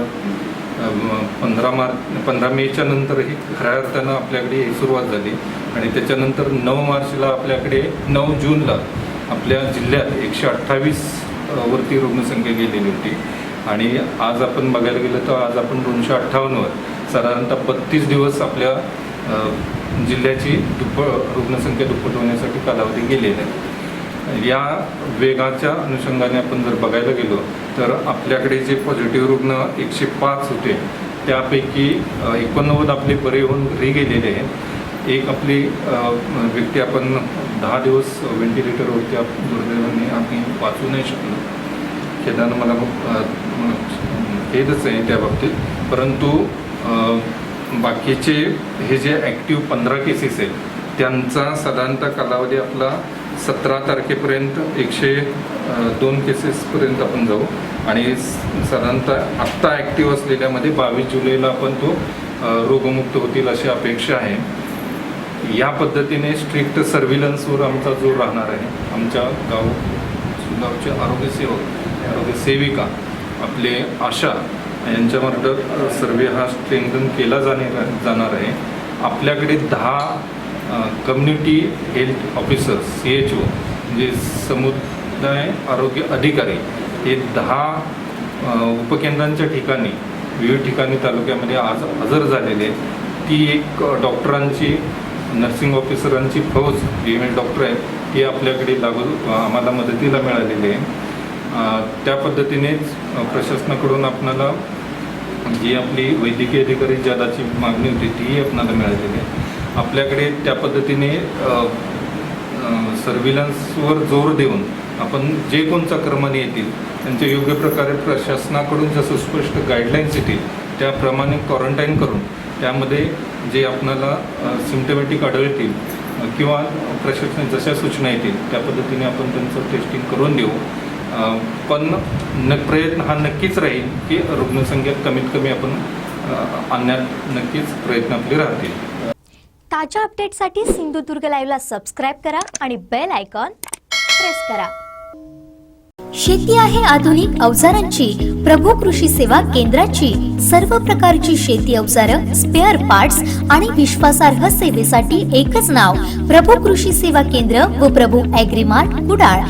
15 मेच्या नंतर ही खऱ्या अर्थानं आपल्याकडे सुरुवात झाली आणि त्याच्यानंतर 9 मार्चला आपल्याकडे 9 जूनला आपल्या जिल्ह्यात 128 वरती रुग्णसंख्या गेलेली होती आणि आज आपण बघायला गेलं तर आज आपण 258वर साधारणतः 32 दिवस आपल्या जिल्ह्याची रुग्णसंख्या दुप्पट होण्यासाठी कालावधी गेलेला आहे. या वेगाच्या अनुषंगाने आपण जर बघायला गेलो तर आपल्याकडे जे पॉझिटिव्ह रुग्ण 105 होते त्यापैकी 89 आपले बरे होऊन घरी गेलेले आहेत. एक आपली व्यक्ती आपण 10 दिवस व्हेंटिलेटरवरती दुर्दैवाने आम्ही वाचू नाही शकलो. खेदानं मला खेदच आहे त्या बाबतीत. परंतु बाकीचे हे जे ॲक्टिव्ह 15 केसेस आहेत त्यांचा साधारणतः कालावधी आपला 17 तारखेपर्यंत 102 केसेसपर्यंत आपण जाऊ आणि साधारणतः आत्ता ॲक्टिव्ह असलेल्यामध्ये 22 जुलैला आपण तो रोगमुक्त होतील अशी अपेक्षा आहे. या पद्धतीने स्ट्रिक्ट सर्व्हिलन्सवर आमचा जोर राहणार आहे. आमच्या गावचे आरोग्य सेविका आपले आशा यांच्यामार्फत सर्वे हा स्ट्रेंथन केला जाणार आहे. आपल्याकडे 10 कम्युनिटी हेल्थ ऑफिसर्स CHO म्हणजे समुदाय आरोग्य अधिकारी हे 10 उपकेंद्रांच्या ठिकाणी विविध ठिकाणी तालुक्यामध्ये आज हजर झालेले. ती एक डॉक्टरांची नर्सिंग ऑफिसरांची फौज BMS डॉक्टर आहेत ती आपल्याकडे आम्हाला मदतीला मिळालेली आहे. त्या पद्धतीनेच प्रशासनाकडून आपल्याला जी आपली वैद्यकीय अधिकारी जादाची मागणी होती तीही आपल्याला मिळालेली आहे. आपल्याकडे त्या पद्धतीने सर्व्हिलन्सवर जोर देऊन आपण जे कोण चाकरमानी येतील त्यांचे योग्य प्रकारे प्रशासनाकडून जसं स्पष्ट गाईडलाईन्स येतील त्याप्रमाणे क्वारंटाईन करून त्यामध्ये जे आपल्याला सिम्टमॅटिक आढळतील किंवा प्रशासन जशा सूचना येतील त्या पद्धतीने आपण त्यांचं टेस्टिंग करून देऊ. पण प्रयत्न हा नक्कीच राहील की रुग्णसंख्या कमीत कमी आपण आणण्यात नक्कीच प्रयत्न आपले राहतील. ताज्या अपडेटसाठी सिंधुदुर्ग लाईव्हला सबस्क्राईब करा आणि बेल आयकॉन प्रेस करा. शेती आहे आधुनिक अवजारांची, प्रभू कृषी सेवा केंद्राची. सर्व प्रकारची शेती अवजारं, स्पेअर पार्ट्स आणि विश्वासार्ह सेवेसाठी एकच नाव, प्रभू कृषी सेवा केंद्र व प्रभू ॲग्रीमार्ट कुडाळ.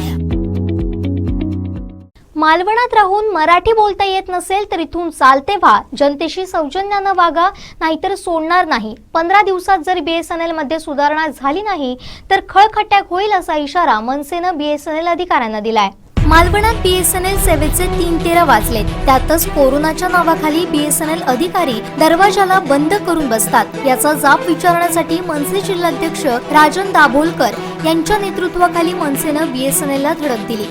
मालवणात राहून मराठी बोलता येत नसेल तर इथून चालते व्हा, जनतेशी सौजन्यानं वागा, नाहीतर सोडणार नाही. 15 दिवसात जर BSNL मध्ये सुधारणा झाली नाही तर खळखट्याक होईल असा इशारा मनसेनं BSNL अधिकाऱ्यांना दिलाय. मालवणात BSNL सेवेचे 3-13 वाजले. त्यातच कोरोनाच्या नावाखाली BSNL अधिकारी दरवाजाला बंद करून बसतात. याचा जाब विचारण्यासाठी मनसे जिल्हाध्यक्ष राजन दाभोलकर यांच्या नेतृत्वाखाली मनसेनं BSNL ला धडक दिली.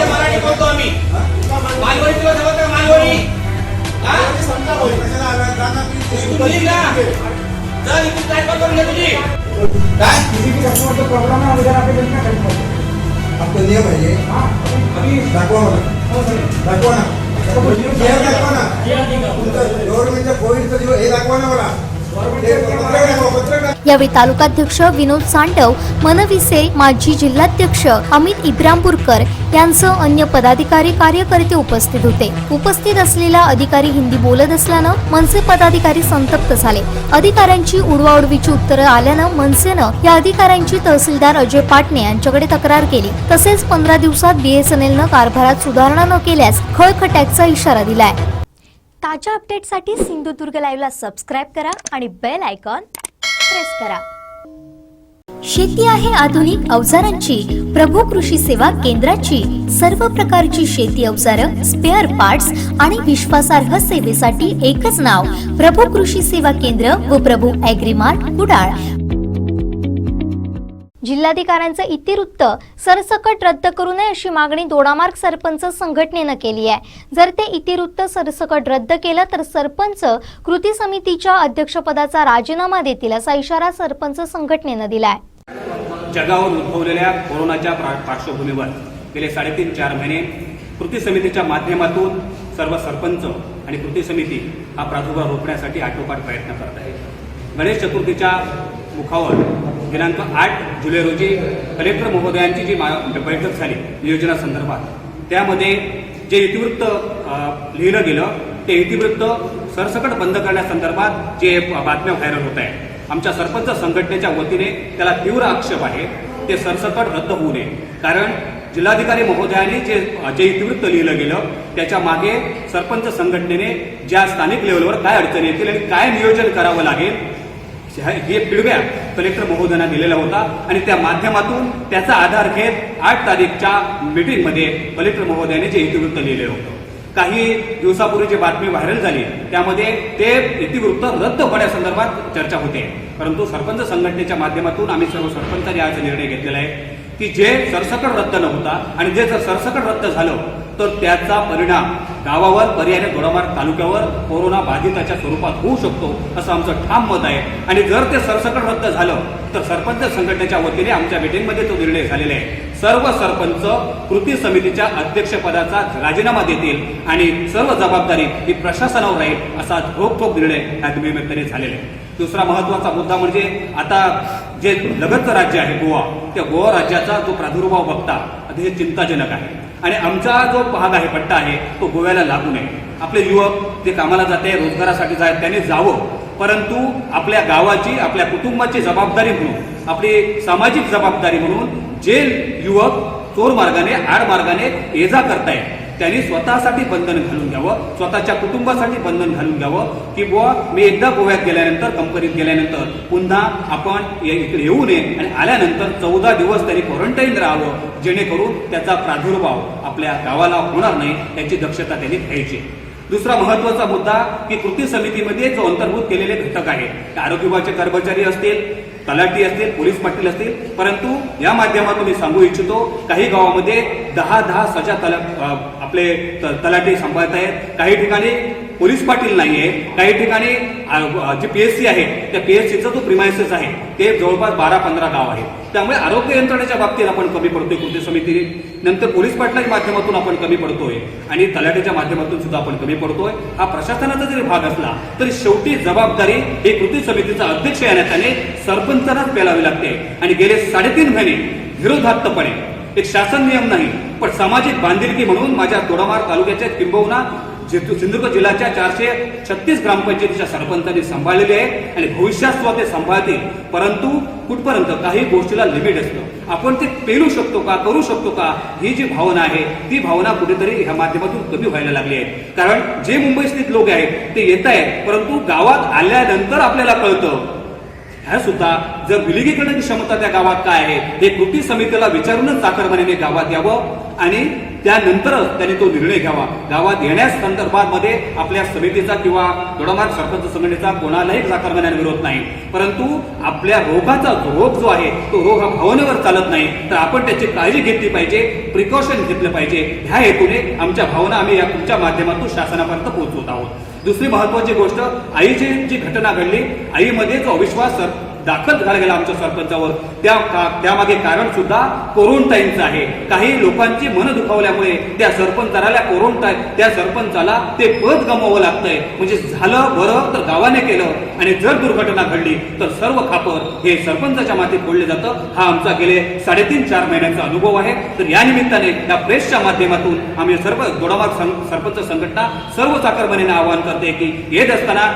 मराठी बोलतो आम्ही. मालवणी मालवणी काय करतो तुझी काय प्रॉब्लेम आपका नियम है ये दाखवा ना गव्हर्नमेंटच्या कोविडचं दिवस हे दाखवा ना मला. यावेळी तालुकाध्यक्ष विनोद सांडव, मनविसे माजी जिल्हाध्यक्ष अमित इब्रामपूरकर यांसह अन्य पदाधिकारी कार्यकर्ते उपस्थित होते. उपस्थित असलेला अधिकारी हिंदी बोलत असल्यानं मनसे पदाधिकारी संतप्त झाले. अधिकाऱ्यांची उडवाउडवीची उत्तरं आल्यानं मनसेनं या अधिकाऱ्यांची तहसीलदार अजय पाटणे यांच्याकडे तक्रार केली. तसेच 15 दिवसात BSNLनं कारभारात सुधारणा न केल्यास खळखट्याकचा इशारा दिलाय. ताज्या अपडेटसाठी सिंधुदुर्ग लाईव्हला सबस्क्राईब करा आणि बेल आयकॉन प्रेस करा. शेती आहे आधुनिक अवजारांची, प्रभू कृषी सेवा केंद्राची. सर्व प्रकारची शेती अवजारं, स्पेअर पार्ट्स आणि विश्वासार्ह सेवेसाठी एकच नाव, प्रभू कृषी सेवा केंद्र व प्रभू ॲग्रीमार्ट कुडाळ. जिल्हाधिकाऱ्यांचं इतिवृत्त सरसकट रद्द करू नये अशी मागणी दोडामार्ग सरपंच संघटनेनं केली आहे. जर ते इतिवृत्त सरसकट रद्द केलं तर सरपंच कृती समितीच्या अध्यक्षपदाचा राजीनामा देतील असा इशारा सरपंच संघटनेनं दिलाय. जगावर उद्भवलेल्या कोरोनाच्या पार्श्वभूमीवर गेले 3.5-4 महिने कृती समितीच्या माध्यमातून सर्व सरपंच आणि कृती समिती हा प्रादुर्भाव रोखण्यासाठी आटोकाट प्रयत्न करत आहे. गणेश चतुर्थीच्या मुखावर दिनांक 8 जुलै रोजी कलेक्टर महोदयांची जी बैठक झाली नियोजनासंदर्भात, त्यामध्ये जे इतिवृत्त लिहिलं गेलं ते इतिवृत्त सरसकट बंद करण्यासंदर्भात जे बातम्या व्हायरल होत आहे, आमच्या सरपंच संघटनेच्या वतीने त्याला तीव्र आक्षेप आहे. ते सरसकट रद्द होऊ नये. कारण जिल्हाधिकारी महोदयांनी जे इतिवृत्त लिहिलं गेलं त्याच्या मागे सरपंच संघटनेने ज्या स्थानिक लेवलवर काय अडचणी येतील आणि काय नियोजन करावं लागेल हे पिढव्या कलेक्टर महोदयांना दिलेला होता आणि त्या माध्यमातून त्याचा आधार घेत 8 तारीखच्या मीटिंगमध्ये कलेक्टर महोदयांनी जे इतिवृत्त लिहिलेलं होतं. काही दिवसापूर्वी जी बातमी व्हायरल झाली त्यामध्ये ते इतिवृत्त रद्द होण्यासंदर्भात चर्चा होते. परंतु सरपंच संघटनेच्या माध्यमातून आम्ही सर्व सरपंचांनी आज निर्णय घेतलेला आहे की जे सरसकट रद्द न होता आणि जे जर सरसकट रद्द झालं तर त्याचा परिणाम गावावर, पर्यायाने दोडामार्ग तालुक्यावर कोरोना बाधिताच्या स्वरूपात होऊ शकतो असं आमचं ठाम मत आहे. आणि जर ते सरसकट रद्द झालं तर सरपंच संघटनेच्या वतीने आमच्या मीटिंगमध्ये तो निर्णय झालेला आहे. सर्व सरपंच कृती समितीच्या अध्यक्षपदाचा राजीनामा देतील आणि सर्व जबाबदारी ही प्रशासनावर राहील असा रोखठोक निर्णय या निमित्ताने झालेला आहे. दुसरा महत्वाचा मुद्दा म्हणजे आता जे लगतचं राज्य आहे गोवा, त्या गोवा राज्याचा जो प्रादुर्भाव बघता अतिशय चिंताजनक आहे आणि आमचा जो भाग आहे, पट्टा आहे, तो गोव्याला लागू नये. आपले युवक जे कामाला जाते, रोजगारासाठी जात, त्याने जावं, परंतु आपल्या गावाची, आपल्या कुटुंबाची जबाबदारी म्हणून, आपली सामाजिक जबाबदारी म्हणून जे युवक चोर मार्गाने, आड मार्गाने ये जा करतायत त्यांनी स्वतःसाठी बंधन घालून घ्यावं, स्वतःच्या कुटुंबासाठी बंधन घालून घ्यावं की बुवा मी एकदा गोव्यात गेल्यानंतर, कंपनीत गेल्यानंतर पुन्हा आपण इकडे येऊ नये आणि आल्यानंतर 14 दिवस त्यांनी क्वारंटाईन राहावं, जेणेकरून त्याचा प्रादुर्भाव आपल्या गावाला होणार नाही याची दक्षता त्यांनी घ्यायची. दुसरा महत्वाचा मुद्दा की कृती समितीमध्ये जो अंतर्भूत केलेले घटक आहेत, आरोग्य विभागाचे कर्मचारी असतील, तलाठी असतील, पोलीस पाटील असतील, परंतु या माध्यमातून मी सांगू इच्छितो काही गावामध्ये 10 सजा आपले तलाठी सांभाळत आहेत, काही ठिकाणी पोलीस पाटील नाहीये, काही ठिकाणी जी PSC आहे त्या PSCचा जो प्रिमायसेस आहे ते जवळपास 12-15 गाव आहेत. त्यामुळे आरोग्य यंत्रणेच्या बाबतीत आपण कमी पडतोय कृती समितीने, नंतर पोलीस पाटलाच्या माध्यमातून आपण कमी पडतोय आणि तलाठीच्या माध्यमातून सुद्धा आपण कमी पडतोय. हा प्रशासनाचा जरी भाग असला तरी शेवटी जबाबदारी ही कृती समितीचा अध्यक्ष या नात्याने सरपंचांनाच पेलावी लागते आणि गेले 3.5 महिने धीरोदात्तपणे, एक शासन नियम नाही पण सामाजिक बांधिलकी म्हणून माझ्या दोडामार्ग तालुक्याच्या किंबहुना सिंधुदुर्ग जिल्ह्याच्या 436 ग्रामपंचायतीच्या सरपंचांनी सांभाळलेले आहे आणि भविष्यात सुद्धा ते सांभाळतील. परंतु कुठपर्यंत काही गोष्टीला लिमिट असतं. आपण ते पेलू शकतो का, करू शकतो का, ही जी भावना आहे ती भावना कुठेतरी ह्या माध्यमातून कमी व्हायला लागली आहे. कारण जे मुंबई स्थित लोक आहेत ते येत आहेत, परंतु गावात आल्यानंतर आपल्याला कळतं ह्या सुद्धा जर विलगीकरणाची क्षमता त्या गावात काय आहे हे कृती समितीला विचारूनच चाकरमानीने गावात यावं आणि त्यानंतरच त्यांनी तो निर्णय घ्यावा. गावात येण्यास संदर्भामध्ये आपल्या समितीचा किंवा दोडामार्ग सरपंच संघटनेचा कोणालाही चाकरमान्याने विरोध नाही, परंतु आपल्या रोगाचा रोग जो आहे तो रोग हा भावनेवर चालत नाही, तर आपण त्याची काळजी घेतली पाहिजे, प्रिकॉशन घेतलं पाहिजे. ह्या हेतूने आमच्या भावना आम्ही या तुमच्या माध्यमातून शासनापर्यंत पोहोचवत आहोत. दुसरी महत्वाची गोष्ट, आईची जी घटना घडली, आईमध्ये जो अविश्वास दाखल झाला गेला आमच्या सरपंचावर, त्यामागे कारण सुद्धा क्वारंटाईनचं आहे. काही लोकांची मन दुखावल्यामुळे त्या सरपंचाला ते पद गमवावं लागतंय. म्हणजे झालं बरं तर गावाने केलं आणि जर दुर्घटना घडली तर सर्व खापर हे सरपंचाच्या मातीत फोडले जातं. हा आमचा गेले 3.5-4 महिन्यांचा अनुभव आहे. तर या निमित्ताने या प्रेसच्या माध्यमातून आम्ही सर्व दोडामार्ग सरपंच संघटना सर्व चाकरमानीने आवाहन करते की येत असताना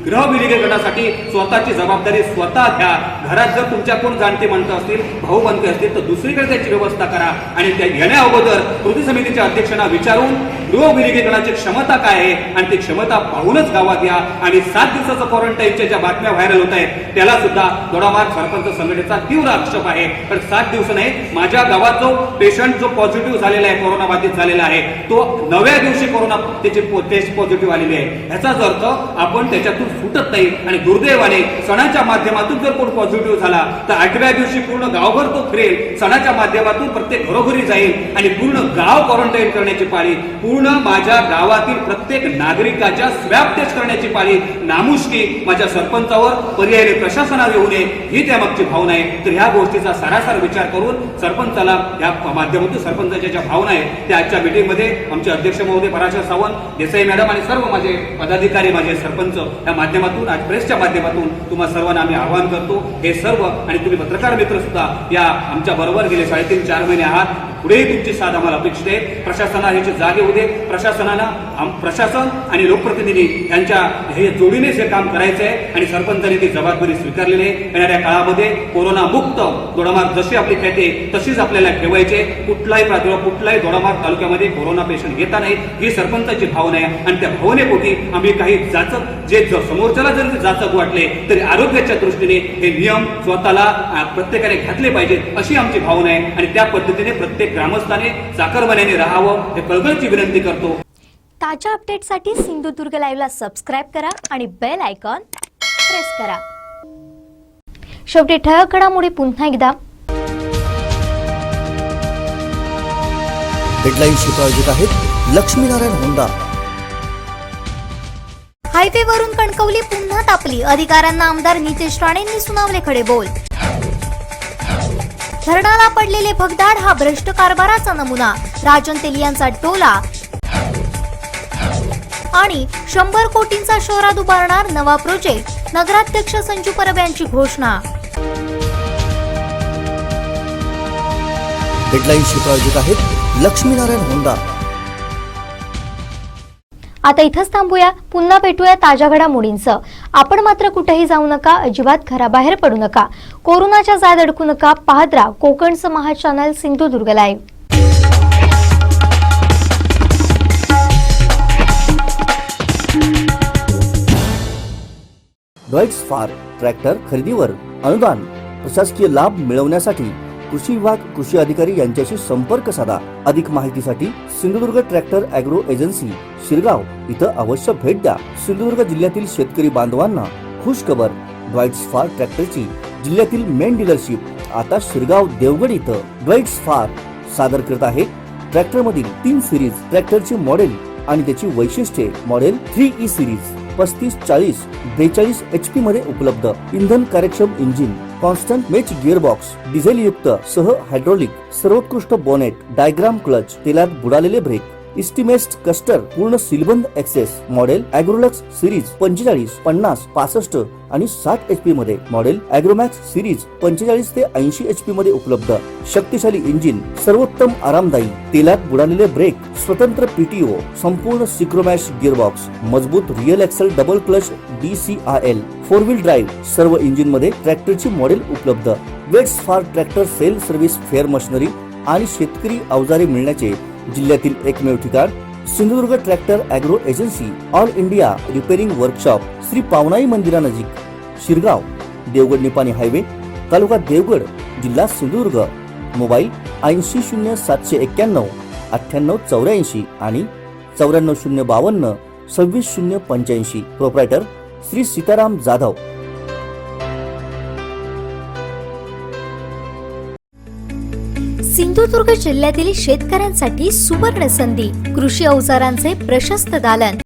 गृह विलगीकरणासाठी स्वतःची जबाबदारी स्वतः घ्या. घरात जर तुमच्या कोण जाणते म्हणतं असतील, भाऊ बनते असतील तर दुसरीकडे त्याची व्यवस्था करा आणि त्या येण्या अगोदर कृती समितीच्या अध्यक्षांना विचारून गृह विलगीकरणाची क्षमता काय आहे आणि ती क्षमता पाहूनच गावात या. आणि 7 दिवसाचं क्वारंटाईनच्या ज्या बातम्या व्हायरल होत आहेत त्याला सुद्धा दोडामार्ग सरपंच संघटनेचा तीव्र आक्षेप आहे. पण 7 दिवस नाही, माझ्या गावात जो पेशंट जो पॉझिटिव्ह झालेला आहे, कोरोना बाधित झालेला आहे, तो 9व्या दिवशी कोरोना त्याची टेस्ट पॉझिटिव्ह आलेली आहे. ह्याचाच अर्थ आपण त्याच्यातून सुटत नाही आणि दुर्दैवाने सणाच्या माध्यमातून जर कोण पॉझिटिव्ह झाला तर 8व्या दिवशी पूर्ण गावभर तो फिरेल, सणाच्या माध्यमातून प्रत्येक घरोघरी जाईल आणि पूर्ण गाव क्वारंटाईन करण्याची पाळी, पूर्ण माझ्या गावातील प्रत्येक नागरिकाच्या स्वॅब टेस्ट करण्याची पाळी, नामुष्की माझ्या सरपंचावर, पर्यायी प्रशासनावर येऊ नये ही त्यामागची भावना आहे. तर ह्या गोष्टीचा सारासार विचार करून सरपंचाला या माध्यमातून सरपंचाच्या ज्या भावना आहेत त्या आजच्या मीटिंगमध्ये आमचे अध्यक्ष महोदय पराशर सावंत, देसाई मॅडम आणि सर्व माझे पदाधिकारी, माझे सरपंच या माध्यमातून आज प्रेसच्या माध्यमातून तुम्हा सर्वांना आम्ही आवाहन करतो. हे सर्व आणि तुम्ही पत्रकार मित्र सुद्धा या आमच्या बरोबर गेले 3.5-4 महिने आहात. पुढेही तुमची साथ आम्हाला अपेक्षित आहे. प्रशासनाला ह्याचे जागे होऊ दे. प्रशासन आणि लोकप्रतिनिधी यांच्या हे जोडीनेच हे काम करायचं आहे आणि सरपंचांनी ती जबाबदारी स्वीकारलेली आहे. येणाऱ्या काळामध्ये कोरोना मुक्त दोडामार्ग जशी आपली ख्याती तशीच आपल्याला ठेवायचे. कुठलाही प्रादुर्भाव कुठलाही दोडामार्ग तालुक्यामध्ये कोरोना पेशंट घेता नाही ही सरपंचाची भावना आहे आणि त्या भावनेपोटी आम्ही काही जाचक जे समोरच्याला जरी जाचक वाटले तरी आरोग्याच्या दृष्टीने हे नियम स्वतःला प्रत्येकाने घातले पाहिजेत अशी आमची भावना आहे आणि त्या पद्धतीने प्रत्येक ग्रामस्थाने चाकरमान्याने राहावं हे कळकळीची विनंती करतो. ताज्या अपडेटसाठी सिंधुदुर्ग लाईव्हला सबस्क्राईब करा आणि बेल आयकॉन प्रेस करा. शेवटी ठळक घडामोडी पुन्हा एकदा. हेडलाईन्स प्रायोजित आहेत लक्ष्मीनारायण होंडा. हायवेवरून कणकवली पुन्हा तापली. अधिकाऱ्यांना आमदार नितेश राणेंनी सुनावले खडे बोल. धरणाला पडलेले भगदाड हा भ्रष्ट कारभाराचा नमुना. राजन तेलियांचा टोला. आणि 100 कोटींचा शहरात उभारणार नवा प्रोजेक्ट. नगराध्यक्ष संजू परब यांची घोषणा. हेडलाईन्स प्रायोजित आहेत लक्ष्मीनारायण होंडा. आता इथंच थांबूया. पुन्हा भेटूया ताज्या घडामोडींसह. आपण मात्र कुठेही जाऊ नका, अजिबात घराबाहेर पडू नका, कोरोनाच्या जाळ्यात अडकू नका. पाहत राहा कोकणचं महा चॅनल सिंधुदुर्ग लाईव्ह. ड्राइड्स फार ट्रॅक्टर खरेदीवर अनुदान. प्रशासकीय लाभ मिळवण्यासाठी कृषी विभाग कृषी अधिकारी यांच्याशी संपर्क साधा. अधिक माहितीसाठी Sindhudurg tractor agro agency Shirgaon इथं अवश्य भेट द्या. सिंधुदुर्ग जिल्ह्यातील शेतकरी बांधवांना खुश खबर. ड्राइड्स फार ट्रॅक्टरची जिल्ह्यातील मेन डीलरशिप आता शिरगाव देवगड इथं. ड्राइड्स फार सादर करत आहे ट्रॅक्टर मधील 3 सिरीज ट्रॅक्टरची मॉडेल आणि त्याची वैशिष्ट्ये. मॉडेल 3E सिरीज 35-40 42 HP मध्ये उपलब्ध. इंधन कार्यक्षम engine, constant match gearbox, diesel युक्त सह हायड्रोलिक, सर्वोत्कृष्ट बोनेट, डायग्राम क्लच, तेलात बुडालेले ब्रेक, इस्टिमेस्ट कस्टर पूर्ण सीलबंद एक्सेस मॉडेल ॲग्रोलक्स सिरीज 45, 50, 65 आणि 60 HP मध्ये मॉडेल ॲग्रोमॅक्स सिरीज 45 ते 80 HP मध्ये उपलब्ध. शक्तिशाली इंजिन, सर्वोत्तम आरामदायी, तेलात बुडालेले ब्रेक, स्वतंत्र PTO, संपूर्ण सिक्रोमॅश गिअरबॉक्स, मजबूत rear axle double clutch DCIL, 4 wheel drive, सर्व इंजिन मध्ये ट्रॅक्टरची मॉडेल उपलब्ध. वेट्स for tractor sale service fair machinery आणि शेतकरी अवजारे मिळण्याचे जिल्ह्यातील एकमेव ठिकाण Sindhudurg tractor agro agency all India repairing workshop, Shri Pavanai मंदिरानजीक, शिरगाव, देवगड निपाणी हायवे, तालुका देवगड, जिल्हा सिंधुदुर्ग. मोबाईल 800791 9884 आणि 94052 26085. प्रोप्रायटर श्री सीताराम जाधव. सिंधुदुर्ग जिल्ह्यातील शेतकऱ्यांसाठी सुवर्ण संधी, कृषी अवजारांचे प्रशस्त दालन,